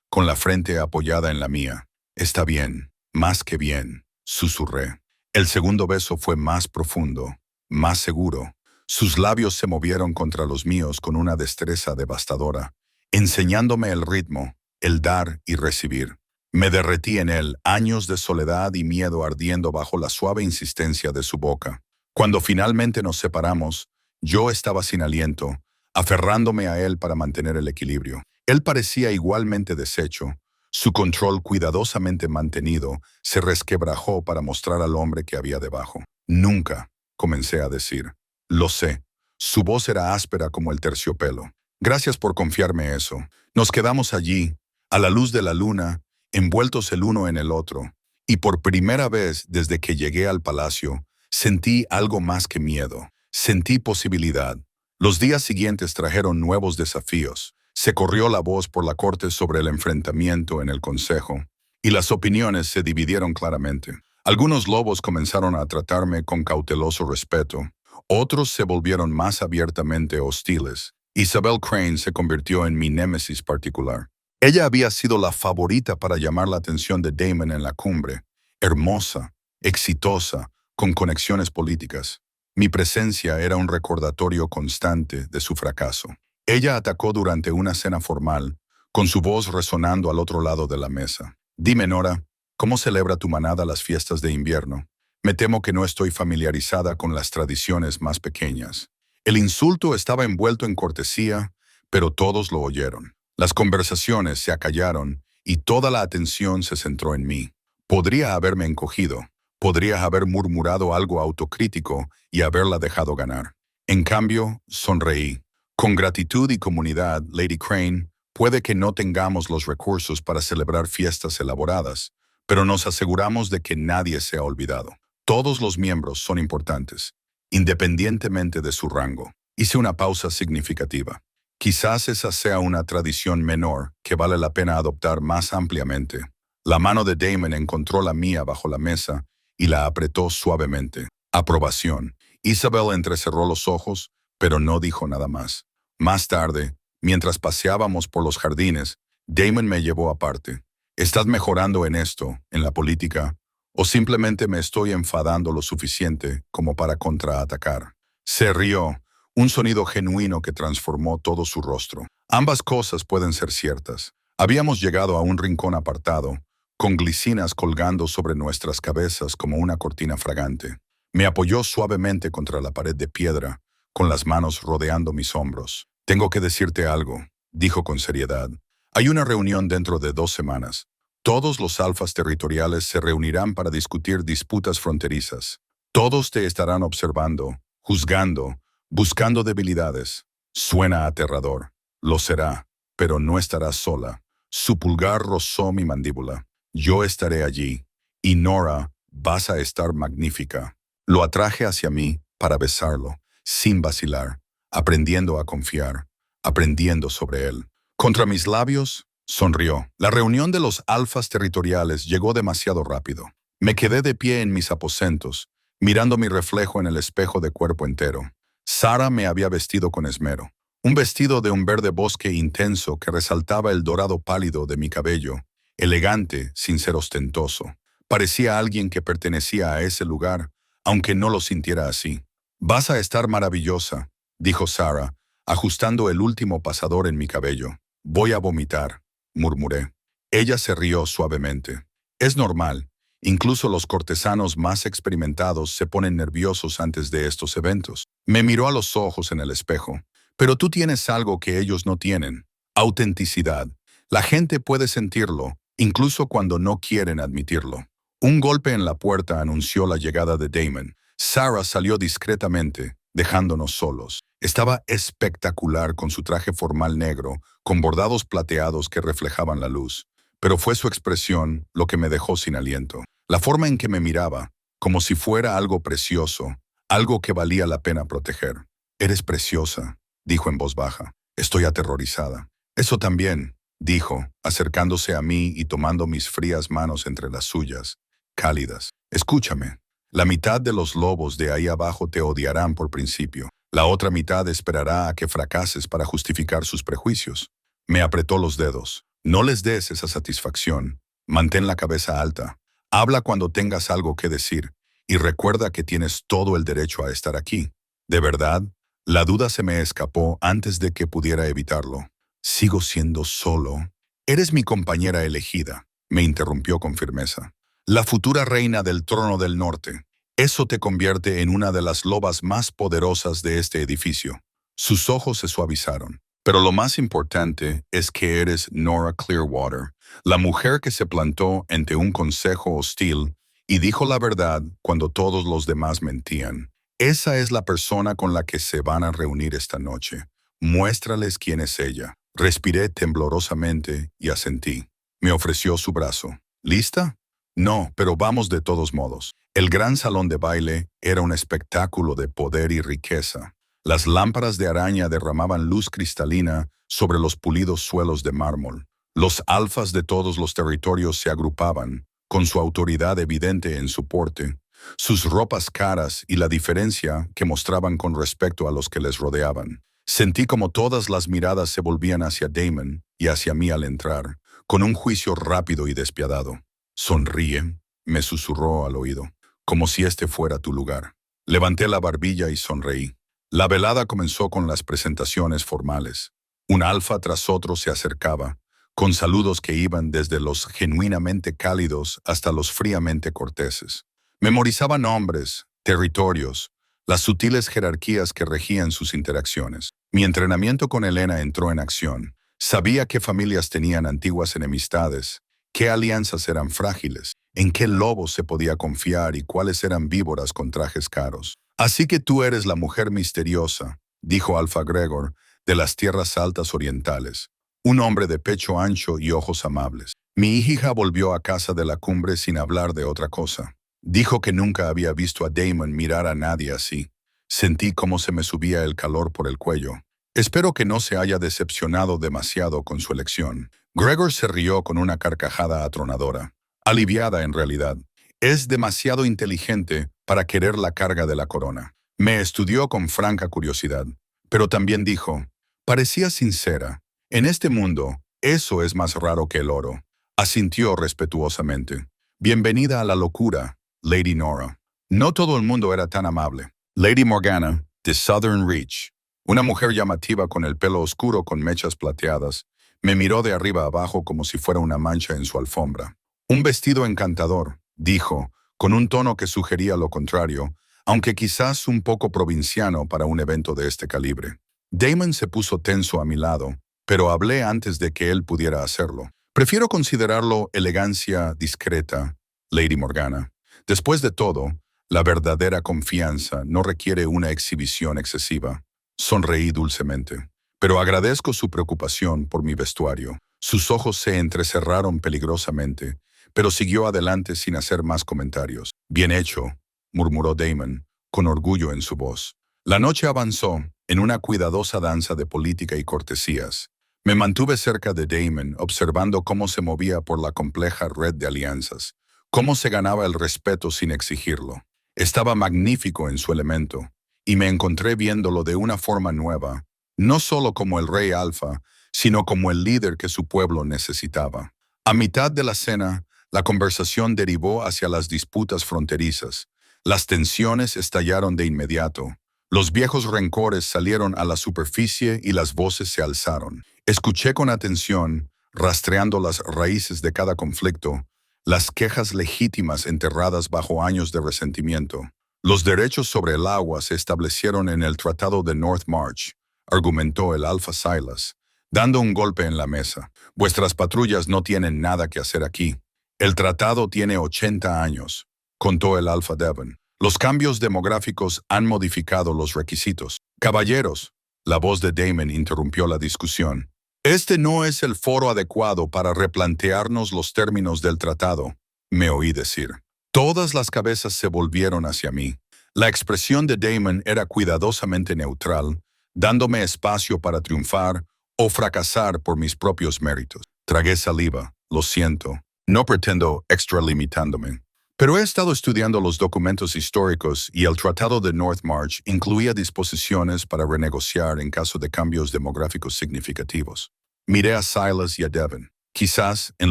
con la frente apoyada en la mía. Está bien, más que bien, susurré. El segundo beso fue más profundo, más seguro. Sus labios se movieron contra los míos con una destreza devastadora, enseñándome el ritmo, el dar y recibir. Me derretí en él, años de soledad y miedo ardiendo bajo la suave insistencia de su boca. Cuando finalmente nos separamos, yo estaba sin aliento, aferrándome a él para mantener el equilibrio. Él parecía igualmente deshecho. Su control cuidadosamente mantenido se resquebrajó para mostrar al hombre que había debajo. Nunca, comencé a decir. Lo sé. Su voz era áspera como el terciopelo. Gracias por confiarme eso. Nos quedamos allí, a la luz de la luna, envueltos el uno en el otro, y por primera vez desde que llegué al palacio, sentí algo más que miedo. Sentí posibilidad. Los días siguientes trajeron nuevos desafíos. Se corrió la voz por la corte sobre el enfrentamiento en el consejo, y las opiniones se dividieron claramente. Algunos lobos comenzaron a tratarme con cauteloso respeto, otros se volvieron más abiertamente hostiles. Isabel Crane se convirtió en mi némesis particular. Ella había sido la favorita para llamar la atención de Damon en la cumbre, hermosa, exitosa, con conexiones políticas. Mi presencia era un recordatorio constante de su fracaso. Ella atacó durante una cena formal, con su voz resonando al otro lado de la mesa. Dime, Nora, ¿cómo celebra tu manada las fiestas de invierno? Me temo que no estoy familiarizada con las tradiciones más pequeñas. El insulto estaba envuelto en cortesía, pero todos lo oyeron. Las conversaciones se acallaron y toda la atención se centró en mí. Podría haberme encogido, podría haber murmurado algo autocrítico y haberla dejado ganar. En cambio, sonreí. Con gratitud y comunidad, Lady Crane, puede que no tengamos los recursos para celebrar fiestas elaboradas, pero nos aseguramos de que nadie sea olvidado. Todos los miembros son importantes, independientemente de su rango. Hice una pausa significativa. Quizás esa sea una tradición menor que vale la pena adoptar más ampliamente. La mano de Damon encontró la mía bajo la mesa y la apretó suavemente. Aprobación. Isabel entrecerró los ojos, pero no dijo nada más. Más tarde, mientras paseábamos por los jardines, Damon me llevó aparte. ¿Estás mejorando en esto, en la política? ¿O simplemente me estoy enfadando lo suficiente como para contraatacar? Se rió, un sonido genuino que transformó todo su rostro. Ambas cosas pueden ser ciertas. Habíamos llegado a un rincón apartado, con glicinas colgando sobre nuestras cabezas como una cortina fragante. Me apoyó suavemente contra la pared de piedra, con las manos rodeando mis hombros. Tengo que decirte algo, dijo con seriedad. Hay una reunión dentro de 2 semanas. Todos los alfas territoriales se reunirán para discutir disputas fronterizas. Todos te estarán observando, juzgando, buscando debilidades. Suena aterrador. Lo será, pero no estarás sola. Su pulgar rozó mi mandíbula. Yo estaré allí. Y Nora, vas a estar magnífica. Lo atraje hacia mí para besarlo, sin vacilar, aprendiendo a confiar, aprendiendo sobre él. Contra mis labios, sonrió. La reunión de los alfas territoriales llegó demasiado rápido. Me quedé de pie en mis aposentos, mirando mi reflejo en el espejo de cuerpo entero. Sara me había vestido con esmero. Un vestido de un verde bosque intenso que resaltaba el dorado pálido de mi cabello, elegante sin ser ostentoso. Parecía alguien que pertenecía a ese lugar, aunque no lo sintiera así. Vas a estar maravillosa, dijo Sara, ajustando el último pasador en mi cabello. Voy a vomitar, murmuré. Ella se rió suavemente. Es normal. Incluso los cortesanos más experimentados se ponen nerviosos antes de estos eventos. Me miró a los ojos en el espejo. Pero tú tienes algo que ellos no tienen. Autenticidad. La gente puede sentirlo, incluso cuando no quieren admitirlo. Un golpe en la puerta anunció la llegada de Damon. Sara salió discretamente, dejándonos solos. Estaba espectacular con su traje formal negro, con bordados plateados que reflejaban la luz. Pero fue su expresión lo que me dejó sin aliento. La forma en que me miraba, como si fuera algo precioso, algo que valía la pena proteger. Eres preciosa, dijo en voz baja. Estoy aterrorizada. Eso también, dijo, acercándose a mí y tomando mis frías manos entre las suyas, cálidas. Escúchame. La mitad de los lobos de ahí abajo te odiarán por principio. La otra mitad esperará a que fracases para justificar sus prejuicios. Me apretó los dedos. No les des esa satisfacción. Mantén la cabeza alta. Habla cuando tengas algo que decir. y recuerda que tienes todo el derecho a estar aquí. ¿De verdad? La duda se me escapó antes de que pudiera evitarlo. Sigo siendo solo. Eres mi compañera elegida, me interrumpió con firmeza. La futura reina del trono del norte. Eso te convierte en una de las lobas más poderosas de este edificio. Sus ojos se suavizaron. Pero lo más importante es que eres Nora Clearwater, la mujer que se plantó ante un consejo hostil y dijo la verdad cuando todos los demás mentían. Esa es la persona con la que se van a reunir esta noche. Muéstrales quién es ella. Respiré temblorosamente y asentí. Me ofreció su brazo. ¿Lista? No, pero vamos de todos modos. El gran salón de baile era un espectáculo de poder y riqueza. Las lámparas de araña derramaban luz cristalina sobre los pulidos suelos de mármol. Los alfas de todos los territorios se agrupaban, con su autoridad evidente en su porte, sus ropas caras y la diferencia que mostraban con respecto a los que les rodeaban. Sentí como todas las miradas se volvían hacia Damon y hacia mí al entrar, con un juicio rápido y despiadado. «Sonríe», me susurró al oído, «como si este fuera tu lugar». Levanté la barbilla y sonreí. La velada comenzó con las presentaciones formales. Un alfa tras otro se acercaba, con saludos que iban desde los genuinamente cálidos hasta los fríamente corteses. Memorizaba nombres, territorios, las sutiles jerarquías que regían sus interacciones. Mi entrenamiento con Elena entró en acción. Sabía qué familias tenían antiguas enemistades, qué alianzas eran frágiles, en qué lobos se podía confiar y cuáles eran víboras con trajes caros. «Así que tú eres la mujer misteriosa», dijo Alfa Gregor, de las tierras altas orientales, un hombre de pecho ancho y ojos amables. Mi hija volvió a casa de la cumbre sin hablar de otra cosa. Dijo que nunca había visto a Damon mirar a nadie así. Sentí cómo se me subía el calor por el cuello. Espero que no se haya decepcionado demasiado con su elección. Gregor se rió con una carcajada atronadora. Aliviada en realidad. Es demasiado inteligente para querer la carga de la corona. Me estudió con franca curiosidad, pero también dijo, parecía sincera. En este mundo, eso es más raro que el oro. Asintió respetuosamente. Bienvenida a la locura, Lady Nora. No todo el mundo era tan amable. Lady Morgana, de Southern Reach, una mujer llamativa con el pelo oscuro con mechas plateadas, me miró de arriba abajo como si fuera una mancha en su alfombra. Un vestido encantador, dijo, con un tono que sugería lo contrario, aunque quizás un poco provinciano para un evento de este calibre. Damon se puso tenso a mi lado, pero hablé antes de que él pudiera hacerlo. Prefiero considerarlo elegancia discreta, Lady Morgana. Después de todo, la verdadera confianza no requiere una exhibición excesiva. Sonreí dulcemente, pero agradezco su preocupación por mi vestuario. Sus ojos se entrecerraron peligrosamente, pero siguió adelante sin hacer más comentarios. «Bien hecho», murmuró Damon, con orgullo en su voz. La noche avanzó en una cuidadosa danza de política y cortesías. Me mantuve cerca de Damon, observando cómo se movía por la compleja red de alianzas, cómo se ganaba el respeto sin exigirlo. Estaba magnífico en su elemento, y me encontré viéndolo de una forma nueva, no solo como el rey alfa, sino como el líder que su pueblo necesitaba. A mitad de la cena, la conversación derivó hacia las disputas fronterizas. Las tensiones estallaron de inmediato. Los viejos rencores salieron a la superficie y las voces se alzaron. Escuché con atención, rastreando las raíces de cada conflicto, las quejas legítimas enterradas bajo años de resentimiento. Los derechos sobre el agua se establecieron en el Tratado de North March, argumentó el Alfa Silas, dando un golpe en la mesa. Vuestras patrullas no tienen nada que hacer aquí. El tratado tiene 80 años, contó el Alfa Devon. Los cambios demográficos han modificado los requisitos. Caballeros, la voz de Damon interrumpió la discusión. Este no es el foro adecuado para replantearnos los términos del tratado, me oí decir. Todas las cabezas se volvieron hacia mí. La expresión de Damon era cuidadosamente neutral, dándome espacio para triunfar o fracasar por mis propios méritos. Tragué saliva, lo siento. No pretendo extralimitándome. Pero he estado estudiando los documentos históricos y el Tratado de North March incluía disposiciones para renegociar en caso de cambios demográficos significativos. Miré a Silas y a Devon. Quizás, en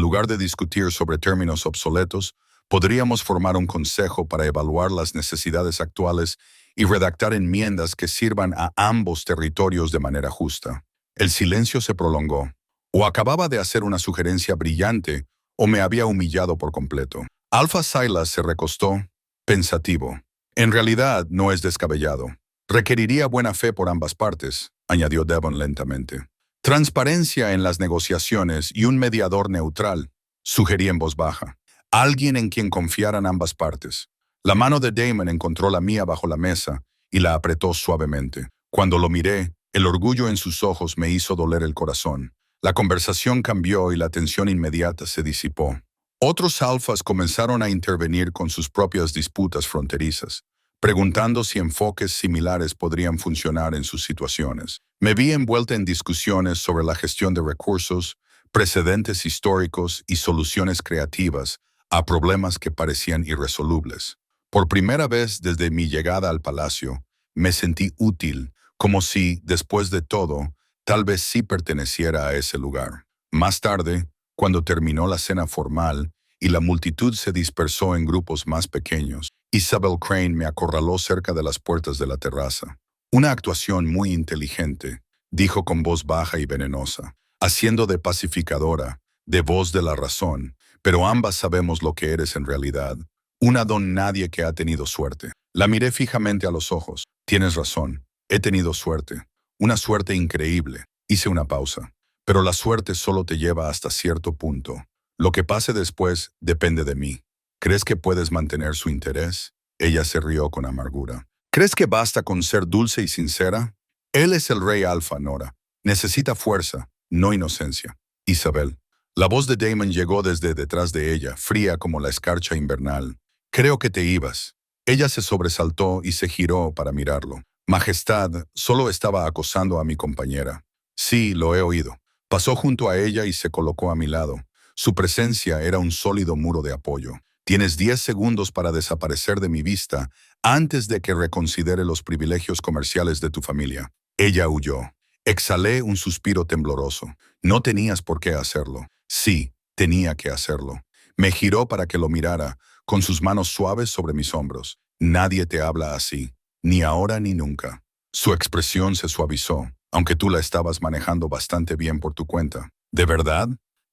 lugar de discutir sobre términos obsoletos, Podríamos formar un consejo para evaluar las necesidades actuales y redactar enmiendas que sirvan a ambos territorios de manera justa. El silencio se prolongó. O acababa de hacer una sugerencia brillante, o me había humillado por completo. Alpha Silas se recostó, pensativo. En realidad no es descabellado. Requeriría buena fe por ambas partes, añadió Devon lentamente. Transparencia en las negociaciones y un mediador neutral, sugerí en voz baja. Alguien en quien confiaran ambas partes. La mano de Damon encontró la mía bajo la mesa y la apretó suavemente. Cuando lo miré, el orgullo en sus ojos me hizo doler el corazón. La conversación cambió y la tensión inmediata se disipó. Otros alfas comenzaron a intervenir con sus propias disputas fronterizas, preguntando si enfoques similares podrían funcionar en sus situaciones. Me vi envuelta en discusiones sobre la gestión de recursos, precedentes históricos y soluciones creativas a problemas que parecían irresolubles. Por primera vez desde mi llegada al palacio, me sentí útil, como si, después de todo, tal vez sí perteneciera a ese lugar. Más tarde, cuando terminó la cena formal y la multitud se dispersó en grupos más pequeños, Isabel Crane me acorraló cerca de las puertas de la terraza. Una actuación muy inteligente, dijo con voz baja y venenosa, haciendo de pacificadora, de voz de la razón, pero ambas sabemos lo que eres en realidad. Una don nadie que ha tenido suerte. La miré fijamente a los ojos. Tienes razón, he tenido suerte. Una suerte increíble. Hice una pausa. Pero la suerte solo te lleva hasta cierto punto. Lo que pase después depende de mí. ¿Crees que puedes mantener su interés? Ella se rió con amargura. ¿Crees que basta con ser dulce y sincera? Él es el rey alfa, Nora. Necesita fuerza, no inocencia. Isabel. La voz de Damon llegó desde detrás de ella, fría como la escarcha invernal. Creo que te ibas. Ella se sobresaltó y se giró para mirarlo. Majestad, solo estaba acosando a mi compañera. Sí, lo he oído. Pasó junto a ella y se colocó a mi lado. Su presencia era un sólido muro de apoyo. Tienes 10 segundos para desaparecer de mi vista antes de que reconsidere los privilegios comerciales de tu familia. Ella huyó. Exhalé un suspiro tembloroso. No tenías por qué hacerlo. Sí, tenía que hacerlo. Me giró para que lo mirara, con sus manos suaves sobre mis hombros. Nadie te habla así, ni ahora ni nunca. Su expresión se suavizó, aunque tú la estabas manejando bastante bien por tu cuenta. ¿De verdad?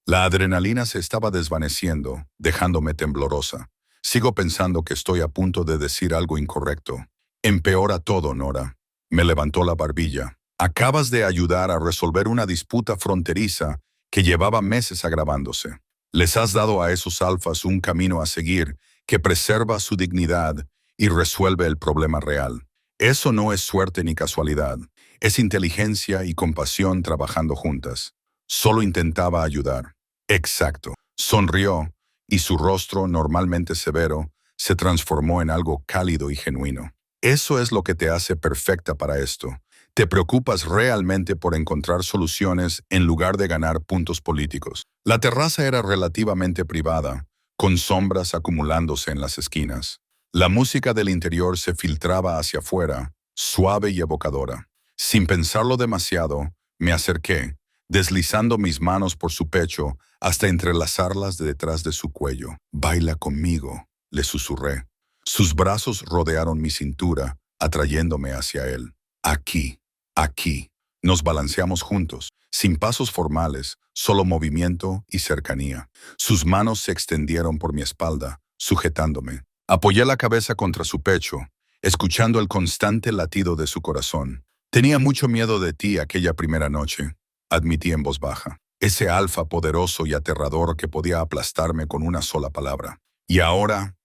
La adrenalina se estaba desvaneciendo, dejándome temblorosa. Sigo pensando que estoy a punto de decir algo incorrecto. Empeora todo, Nora. Me levantó la barbilla. Acabas de ayudar a resolver una disputa fronteriza que llevaba meses agravándose. Les has dado a esos alfas un camino a seguir que preserva su dignidad y resuelve el problema real. Eso no es suerte ni casualidad. Es inteligencia y compasión trabajando juntas. Solo intentaba ayudar. Exacto. Sonrió, y su rostro, normalmente severo, se transformó en algo cálido y genuino. Eso es lo que te hace perfecta para esto. Te preocupas realmente por encontrar soluciones en lugar de ganar puntos políticos. La terraza era relativamente privada, con sombras acumulándose en las esquinas. La música del interior se filtraba hacia afuera, suave y evocadora. Sin pensarlo demasiado, me acerqué, deslizando mis manos por su pecho hasta entrelazarlas de detrás de su cuello. «Baila conmigo», le susurré. Sus brazos rodearon mi cintura, atrayéndome hacia él. «Aquí, aquí». Nos balanceamos juntos, sin pasos formales, solo movimiento y cercanía. Sus manos se extendieron por mi espalda, sujetándome. Apoyé la cabeza contra su pecho, escuchando el constante latido de su corazón. «Tenía mucho miedo de ti aquella primera noche», admití en voz baja. Ese alfa poderoso y aterrador que podía aplastarme con una sola palabra. Y ahora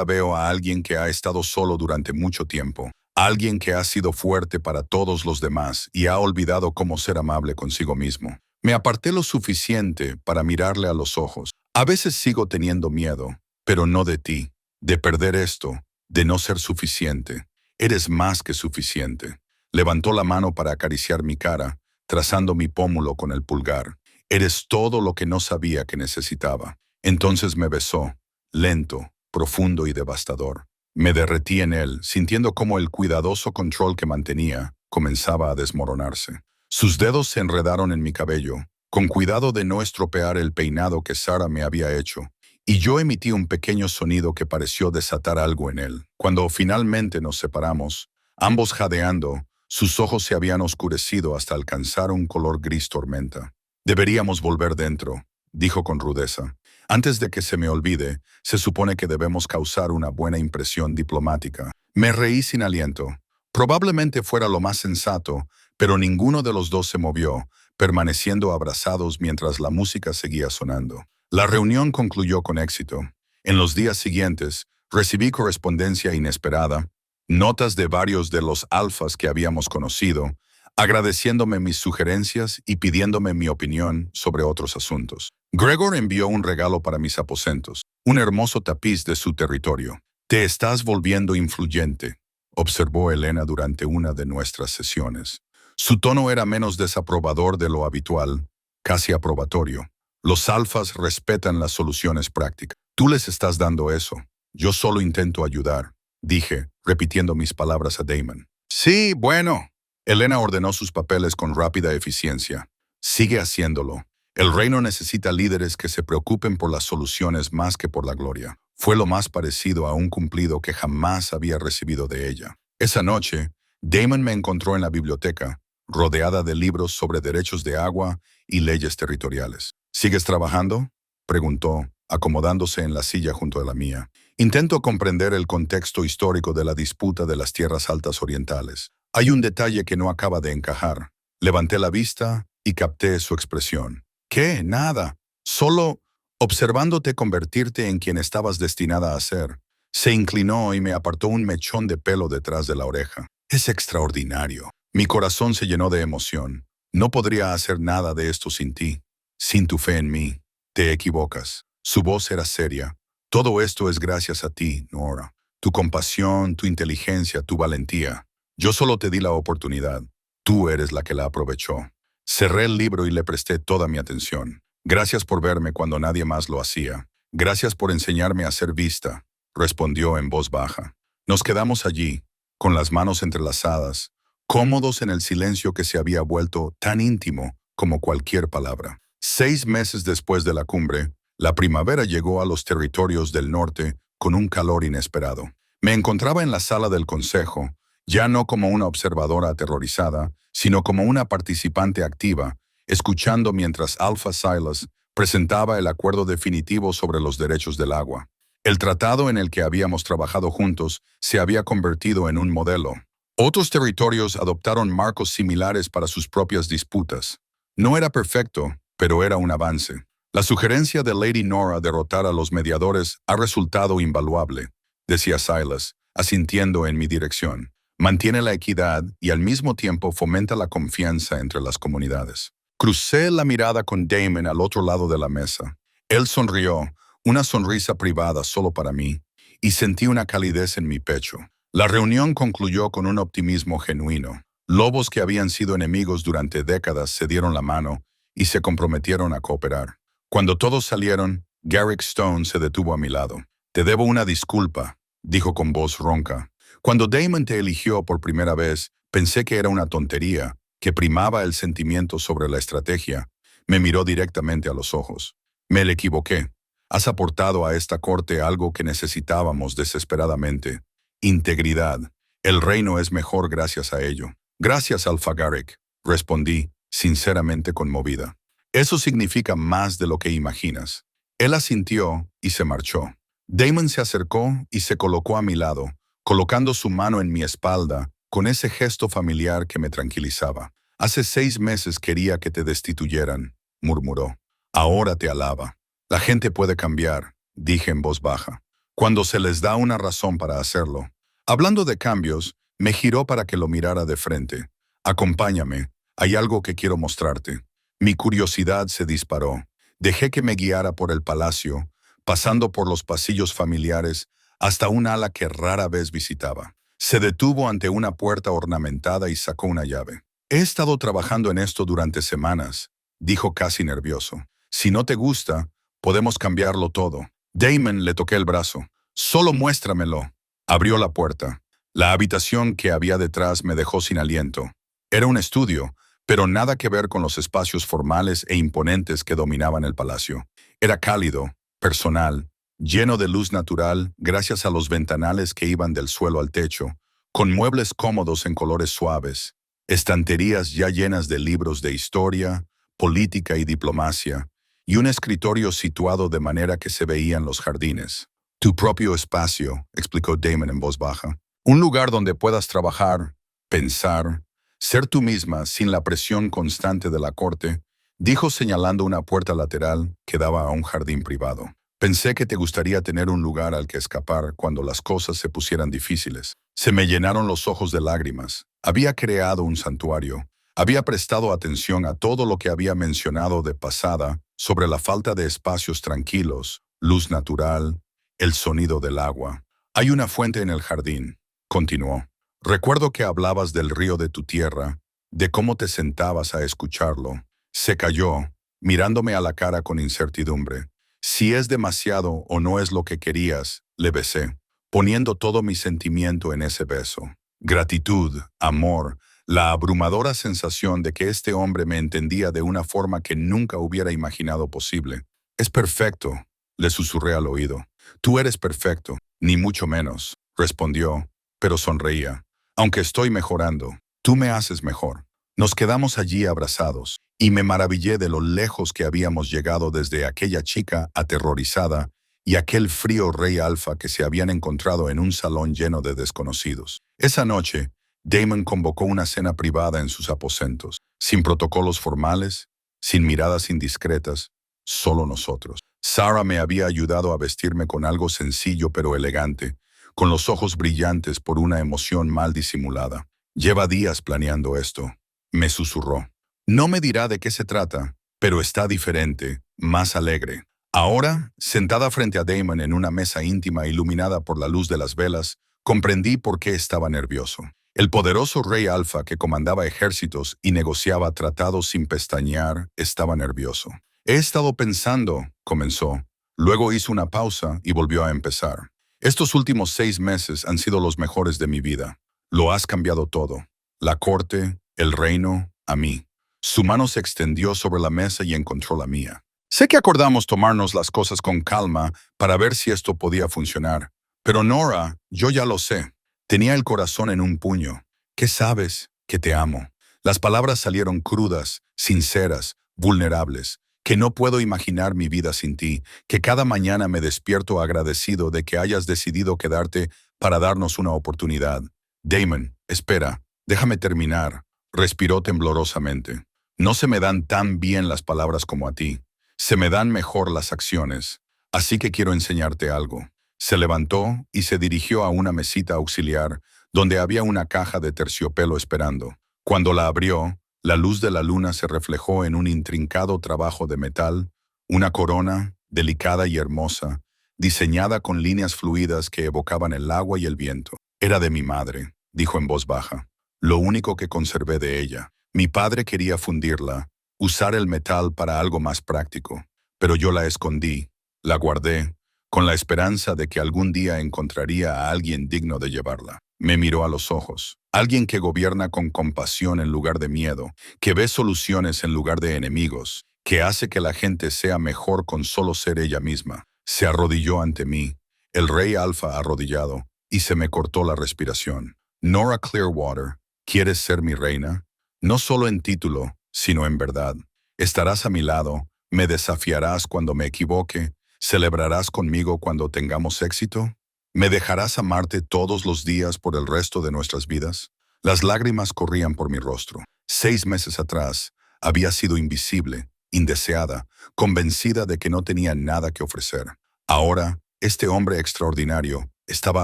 veo a alguien que ha estado solo durante mucho tiempo. Alguien que ha sido fuerte para todos los demás y ha olvidado cómo ser amable consigo mismo. Me aparté lo suficiente para mirarle a los ojos. A veces sigo teniendo miedo, pero no de ti, de perder esto, de no ser suficiente. Eres más que suficiente. Levantó la mano para acariciar mi cara, trazando mi pómulo con el pulgar. Eres todo lo que no sabía que necesitaba. Entonces me besó, lento, profundo y devastador. Me derretí en él, sintiendo cómo el cuidadoso control que mantenía comenzaba a desmoronarse. Sus dedos se enredaron en mi cabello, con cuidado de no estropear el peinado que Sara me había hecho, y yo emití un pequeño sonido que pareció desatar algo en él. Cuando finalmente nos separamos, ambos jadeando, sus ojos se habían oscurecido hasta alcanzar un color gris tormenta. «Deberíamos volver dentro», dijo con rudeza. «Antes de que se me olvide, se supone que debemos causar una buena impresión diplomática». Me reí sin aliento. Probablemente fuera lo más sensato, pero ninguno de los dos se movió, permaneciendo abrazados mientras la música seguía sonando. La reunión concluyó con éxito. En los días siguientes, recibí correspondencia inesperada, notas de varios de los alfas que habíamos conocido, agradeciéndome mis sugerencias y pidiéndome mi opinión sobre otros asuntos. Gregor envió un regalo para mis aposentos, un hermoso tapiz de su territorio. «Te estás volviendo influyente», observó Elena durante una de nuestras sesiones. Su tono era menos desaprobador de lo habitual, casi aprobatorio. «Los alfas respetan las soluciones prácticas. Tú les estás dando eso. Yo solo intento ayudar», dije, repitiendo mis palabras a Damon. «Sí, bueno». Elena ordenó sus papeles con rápida eficiencia. «Sigue haciéndolo. El reino necesita líderes que se preocupen por las soluciones más que por la gloria». Fue lo más parecido a un cumplido que jamás había recibido de ella. Esa noche, Damon me encontró en la biblioteca, rodeada de libros sobre derechos de agua y leyes territoriales. «¿Sigues trabajando?», preguntó, acomodándose en la silla junto a la mía. «Intento comprender el contexto histórico de la disputa de las tierras altas orientales. Hay un detalle que no acaba de encajar». Levanté la vista y capté su expresión. «¿Qué? Nada. Solo observándote convertirte en quien estabas destinada a ser». Se inclinó y me apartó un mechón de pelo detrás de la oreja. «Es extraordinario». Mi corazón se llenó de emoción. «No podría hacer nada de esto sin ti, sin tu fe en mí». «Te equivocas». Su voz era seria. «Todo esto es gracias a ti, Nora. Tu compasión, tu inteligencia, tu valentía. Yo solo te di la oportunidad. Tú eres la que la aprovechó». Cerré el libro y le presté toda mi atención. «Gracias por verme cuando nadie más lo hacía. Gracias por enseñarme a ser vista», respondió en voz baja. Nos quedamos allí, con las manos entrelazadas, cómodos en el silencio que se había vuelto tan íntimo como cualquier palabra. 6 meses después de la cumbre, la primavera llegó a los territorios del norte con un calor inesperado. Me encontraba en la sala del consejo, ya no como una observadora aterrorizada, sino como una participante activa, escuchando mientras Alpha Silas presentaba el acuerdo definitivo sobre los derechos del agua. El tratado en el que habíamos trabajado juntos se había convertido en un modelo. Otros territorios adoptaron marcos similares para sus propias disputas. No era perfecto, pero era un avance. La sugerencia de Lady Nora derrotar a los mediadores ha resultado invaluable, decía Silas, asintiendo en mi dirección. Mantiene la equidad y al mismo tiempo fomenta la confianza entre las comunidades. Crucé la mirada con Damon al otro lado de la mesa. Él sonrió, una sonrisa privada solo para mí, y sentí una calidez en mi pecho. La reunión concluyó con un optimismo genuino. Lobos que habían sido enemigos durante décadas se dieron la mano y se comprometieron a cooperar. Cuando todos salieron, Garrick Stone se detuvo a mi lado. «Te debo una disculpa», dijo con voz ronca. «Cuando Damon te eligió por primera vez, pensé que era una tontería, que primaba el sentimiento sobre la estrategia». Me miró directamente a los ojos. «Me le equivoqué. Has aportado a esta corte algo que necesitábamos desesperadamente. Integridad. El reino es mejor gracias a ello». «Gracias, Alpha Garrick», respondí, sinceramente conmovida. «Eso significa más de lo que imaginas». Él asintió y se marchó. Damon se acercó y se colocó a mi lado, colocando su mano en mi espalda, con ese gesto familiar que me tranquilizaba. «Hace 6 meses quería que te destituyeran», murmuró. «Ahora te alaba». «La gente puede cambiar», dije en voz baja, «cuando se les da una razón para hacerlo». Hablando de cambios, me giró para que lo mirara de frente. «Acompáñame, hay algo que quiero mostrarte». Mi curiosidad se disparó. Dejé que me guiara por el palacio, pasando por los pasillos familiares hasta un ala que rara vez visitaba. Se detuvo ante una puerta ornamentada y sacó una llave. «He estado trabajando en esto durante semanas», dijo casi nervioso. «Si no te gusta, podemos cambiarlo todo». Damon le toqué el brazo. «Solo muéstramelo». Abrió la puerta. La habitación que había detrás me dejó sin aliento. Era un estudio, pero nada que ver con los espacios formales e imponentes que dominaban el palacio. Era cálido, personal lleno de luz natural gracias a los ventanales que iban del suelo al techo, con muebles cómodos en colores suaves, estanterías ya llenas de libros de historia, política y diplomacia, y un escritorio situado de manera que se veían los jardines. Tu propio espacio, explicó Damon en voz baja. Un lugar donde puedas trabajar, pensar, ser tú misma sin la presión constante de la corte, dijo señalando una puerta lateral que daba a un jardín privado. Pensé que te gustaría tener un lugar al que escapar cuando las cosas se pusieran difíciles. Se me llenaron los ojos de lágrimas. Había creado un santuario. Había prestado atención a todo lo que había mencionado de pasada sobre la falta de espacios tranquilos, luz natural, el sonido del agua. Hay una fuente en el jardín, continuó. Recuerdo que hablabas del río de tu tierra, de cómo te sentabas a escucharlo. Se calló, mirándome a la cara con incertidumbre. Si es demasiado o no es lo que querías, le besé, poniendo todo mi sentimiento en ese beso. Gratitud, amor, la abrumadora sensación de que este hombre me entendía de una forma que nunca hubiera imaginado posible. Es perfecto, le susurré al oído. Tú eres perfecto, ni mucho menos, respondió, pero sonreía. Aunque estoy mejorando, tú me haces mejor. Nos quedamos allí abrazados, y me maravillé de lo lejos que habíamos llegado desde aquella chica aterrorizada y aquel frío rey alfa que se habían encontrado en un salón lleno de desconocidos. Esa noche, Damon convocó una cena privada en sus aposentos, sin protocolos formales, sin miradas indiscretas, solo nosotros. Sarah me había ayudado a vestirme con algo sencillo pero elegante, con los ojos brillantes por una emoción mal disimulada. Lleva días planeando esto, me susurró. No me dirá de qué se trata, pero está diferente, más alegre. Ahora, sentada frente a Damon en una mesa íntima iluminada por la luz de las velas, comprendí por qué estaba nervioso. El poderoso rey alfa que comandaba ejércitos y negociaba tratados sin pestañear estaba nervioso. He estado pensando, comenzó. Luego hizo una pausa y volvió a empezar. Estos últimos 6 meses han sido los mejores de mi vida. Lo has cambiado todo. La corte, el reino, a mí. Su mano se extendió sobre la mesa y encontró la mía. Sé que acordamos tomarnos las cosas con calma para ver si esto podía funcionar. Pero Nora, yo ya lo sé. Tenía el corazón en un puño. ¿Qué sabes? Que te amo. Las palabras salieron crudas, sinceras, vulnerables. Que no puedo imaginar mi vida sin ti, que cada mañana me despierto agradecido de que hayas decidido quedarte para darnos una oportunidad. Damon, espera, déjame terminar, respiró temblorosamente. No se me dan tan bien las palabras como a ti. Se me dan mejor las acciones. Así que quiero enseñarte algo. Se levantó y se dirigió a una mesita auxiliar, donde había una caja de terciopelo esperando. Cuando la abrió, la luz de la luna se reflejó en un intrincado trabajo de metal, una corona, delicada y hermosa, diseñada con líneas fluidas que evocaban el agua y el viento. Era de mi madre, dijo en voz baja. Lo único que conservé de ella. Mi padre quería fundirla, usar el metal para algo más práctico, pero yo la escondí, la guardé, con la esperanza de que algún día encontraría a alguien digno de llevarla. Me miró a los ojos. Alguien que gobierna con compasión en lugar de miedo, que ve soluciones en lugar de enemigos, que hace que la gente sea mejor con solo ser ella misma. Se arrodilló ante mí, el rey alfa arrodillado, y se me cortó la respiración. Nora Clearwater, ¿quieres ser mi reina? No solo en título, sino en verdad. Estarás a mi lado, me desafiarás cuando me equivoque, celebrarás conmigo cuando tengamos éxito. ¿Me dejarás amarte todos los días por el resto de nuestras vidas? Las lágrimas corrían por mi rostro. 6 meses atrás, había sido invisible, indeseada, convencida de que no tenía nada que ofrecer. Ahora, este hombre extraordinario estaba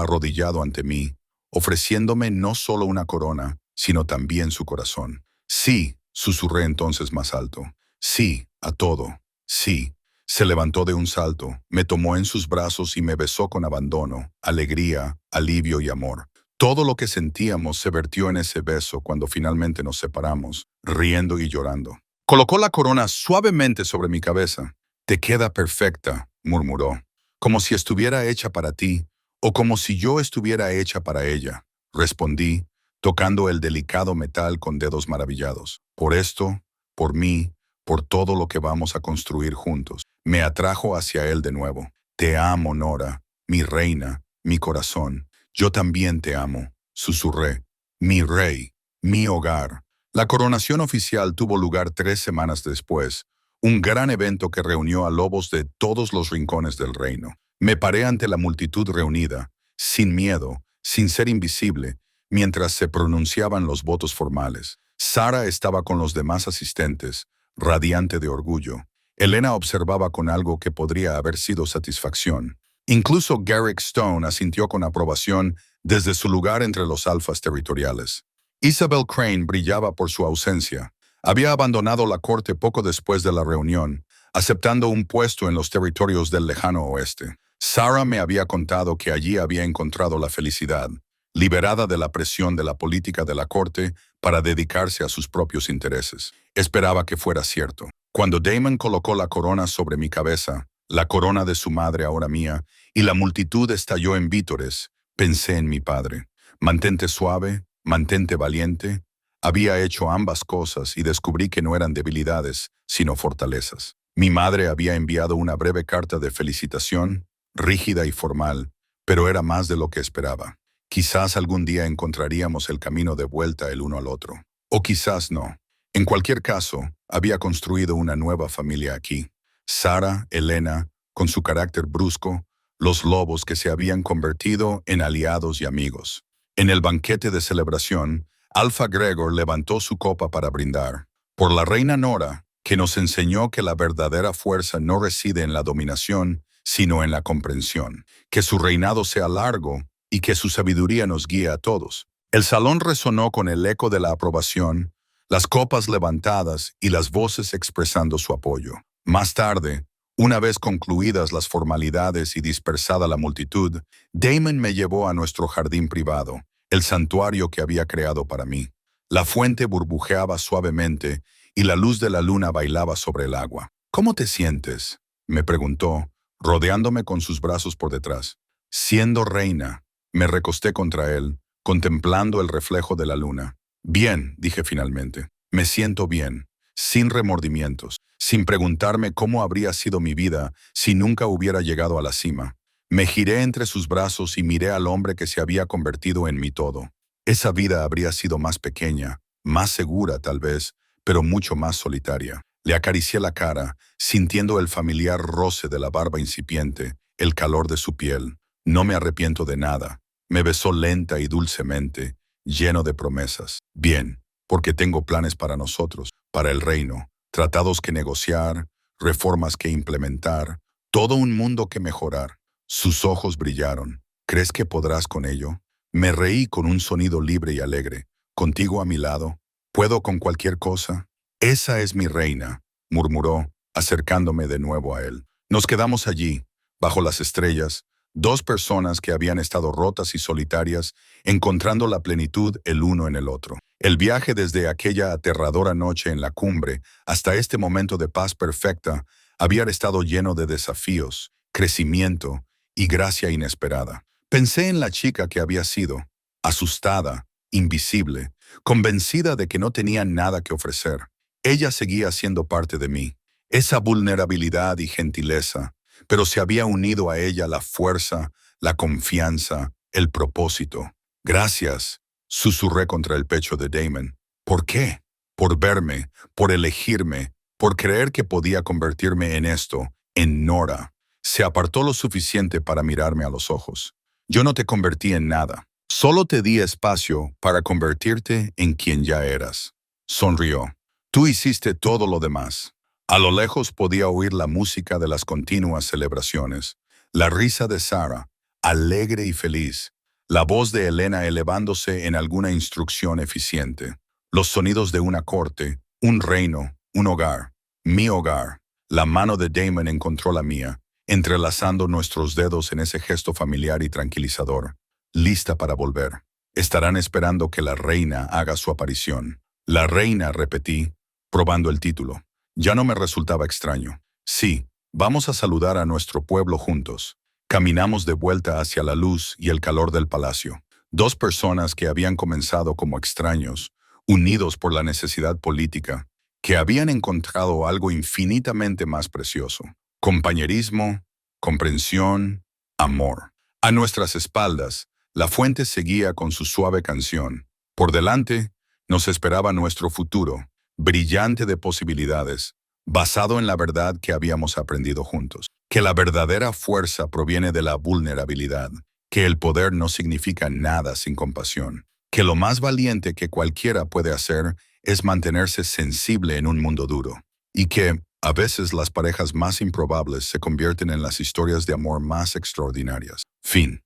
arrodillado ante mí, ofreciéndome no solo una corona, sino también su corazón. Sí, susurré entonces más alto. Sí, a todo. Sí. Se levantó de un salto, me tomó en sus brazos y me besó con abandono, alegría, alivio y amor. Todo lo que sentíamos se vertió en ese beso cuando finalmente nos separamos, riendo y llorando. Colocó la corona suavemente sobre mi cabeza. Te queda perfecta, murmuró, como si estuviera hecha para ti, o como si yo estuviera hecha para ella. Respondí, tocando el delicado metal con dedos maravillados. Por esto, por mí, por todo lo que vamos a construir juntos. Me atrajo hacia él de nuevo. Te amo, Nora, mi reina, mi corazón. Yo también te amo, susurré. Mi rey, mi hogar. La coronación oficial tuvo lugar 3 semanas después, un gran evento que reunió a lobos de todos los rincones del reino. Me paré ante la multitud reunida, sin miedo, sin ser invisible, mientras se pronunciaban los votos formales. Sara estaba con los demás asistentes, radiante de orgullo. Elena observaba con algo que podría haber sido satisfacción. Incluso Garrick Stone asintió con aprobación desde su lugar entre los alfas territoriales. Isabel Crane brillaba por su ausencia. Había abandonado la corte poco después de la reunión, aceptando un puesto en los territorios del lejano oeste. Sarah me había contado que allí había encontrado la felicidad, liberada de la presión de la política de la corte para dedicarse a sus propios intereses. Esperaba que fuera cierto. Cuando Damon colocó la corona sobre mi cabeza, la corona de su madre ahora mía, y la multitud estalló en vítores, pensé en mi padre. Mantente suave, mantente valiente. Había hecho ambas cosas y descubrí que no eran debilidades, sino fortalezas. Mi madre había enviado una breve carta de felicitación, rígida y formal, pero era más de lo que esperaba. Quizás algún día encontraríamos el camino de vuelta el uno al otro. O quizás no. En cualquier caso, había construido una nueva familia aquí. Sara, Elena, con su carácter brusco, los lobos que se habían convertido en aliados y amigos. En el banquete de celebración, Alpha Gregor levantó su copa para brindar. Por la reina Nora, que nos enseñó que la verdadera fuerza no reside en la dominación, sino en la comprensión. Que su reinado sea largo y que su sabiduría nos guíe a todos. El salón resonó con el eco de la aprobación, las copas levantadas y las voces expresando su apoyo. Más tarde, una vez concluidas las formalidades y dispersada la multitud, Damon me llevó a nuestro jardín privado, el santuario que había creado para mí. La fuente burbujeaba suavemente y la luz de la luna bailaba sobre el agua. ¿Cómo te sientes?, me preguntó, rodeándome con sus brazos por detrás. Siendo reina, me recosté contra él, contemplando el reflejo de la luna. Bien, dije finalmente. Me siento bien, sin remordimientos, sin preguntarme cómo habría sido mi vida si nunca hubiera llegado a la cima. Me giré entre sus brazos y miré al hombre que se había convertido en mi todo. Esa vida habría sido más pequeña, más segura tal vez, pero mucho más solitaria. Le acaricié la cara, sintiendo el familiar roce de la barba incipiente, el calor de su piel. No me arrepiento de nada. Me besó lenta y dulcemente, lleno de promesas. Bien, porque tengo planes para nosotros, para el reino, tratados que negociar, reformas que implementar, todo un mundo que mejorar. Sus ojos brillaron. ¿Crees que podrás con ello? Me reí con un sonido libre y alegre. Contigo a mi lado, ¿puedo con cualquier cosa? Esa es mi reina, murmuró, acercándome de nuevo a él. Nos quedamos allí, bajo las estrellas, dos personas que habían estado rotas y solitarias, encontrando la plenitud el uno en el otro. El viaje desde aquella aterradora noche en la cumbre hasta este momento de paz perfecta había estado lleno de desafíos, crecimiento y gracia inesperada. Pensé en la chica que había sido, asustada, invisible, convencida de que no tenía nada que ofrecer. Ella seguía siendo parte de mí, esa vulnerabilidad y gentileza, pero se había unido a ella la fuerza, la confianza, el propósito. Gracias, susurré contra el pecho de Damon. ¿Por qué? Por verme, por elegirme, por creer que podía convertirme en esto, en Nora. Se apartó lo suficiente para mirarme a los ojos. Yo no te convertí en nada. Solo te di espacio para convertirte en quien ya eras. Sonrió. Tú hiciste todo lo demás. A lo lejos podía oír la música de las continuas celebraciones, la risa de Sara, alegre y feliz, la voz de Elena elevándose en alguna instrucción eficiente, los sonidos de una corte, un reino, un hogar, mi hogar. La mano de Damon encontró la mía, entrelazando nuestros dedos en ese gesto familiar y tranquilizador, lista para volver. Estarán esperando que la reina haga su aparición. La reina, repetí, probando el título. Ya no me resultaba extraño. Sí, vamos a saludar a nuestro pueblo juntos. Caminamos de vuelta hacia la luz y el calor del palacio. Dos personas que habían comenzado como extraños, unidos por la necesidad política, que habían encontrado algo infinitamente más precioso. Compañerismo, comprensión, amor. A nuestras espaldas, la fuente seguía con su suave canción. Por delante, nos esperaba nuestro futuro, brillante de posibilidades, basado en la verdad que habíamos aprendido juntos. Que la verdadera fuerza proviene de la vulnerabilidad, que el poder no significa nada sin compasión, que lo más valiente que cualquiera puede hacer es mantenerse sensible en un mundo duro, y que, a veces, las parejas más improbables se convierten en las historias de amor más extraordinarias. Fin.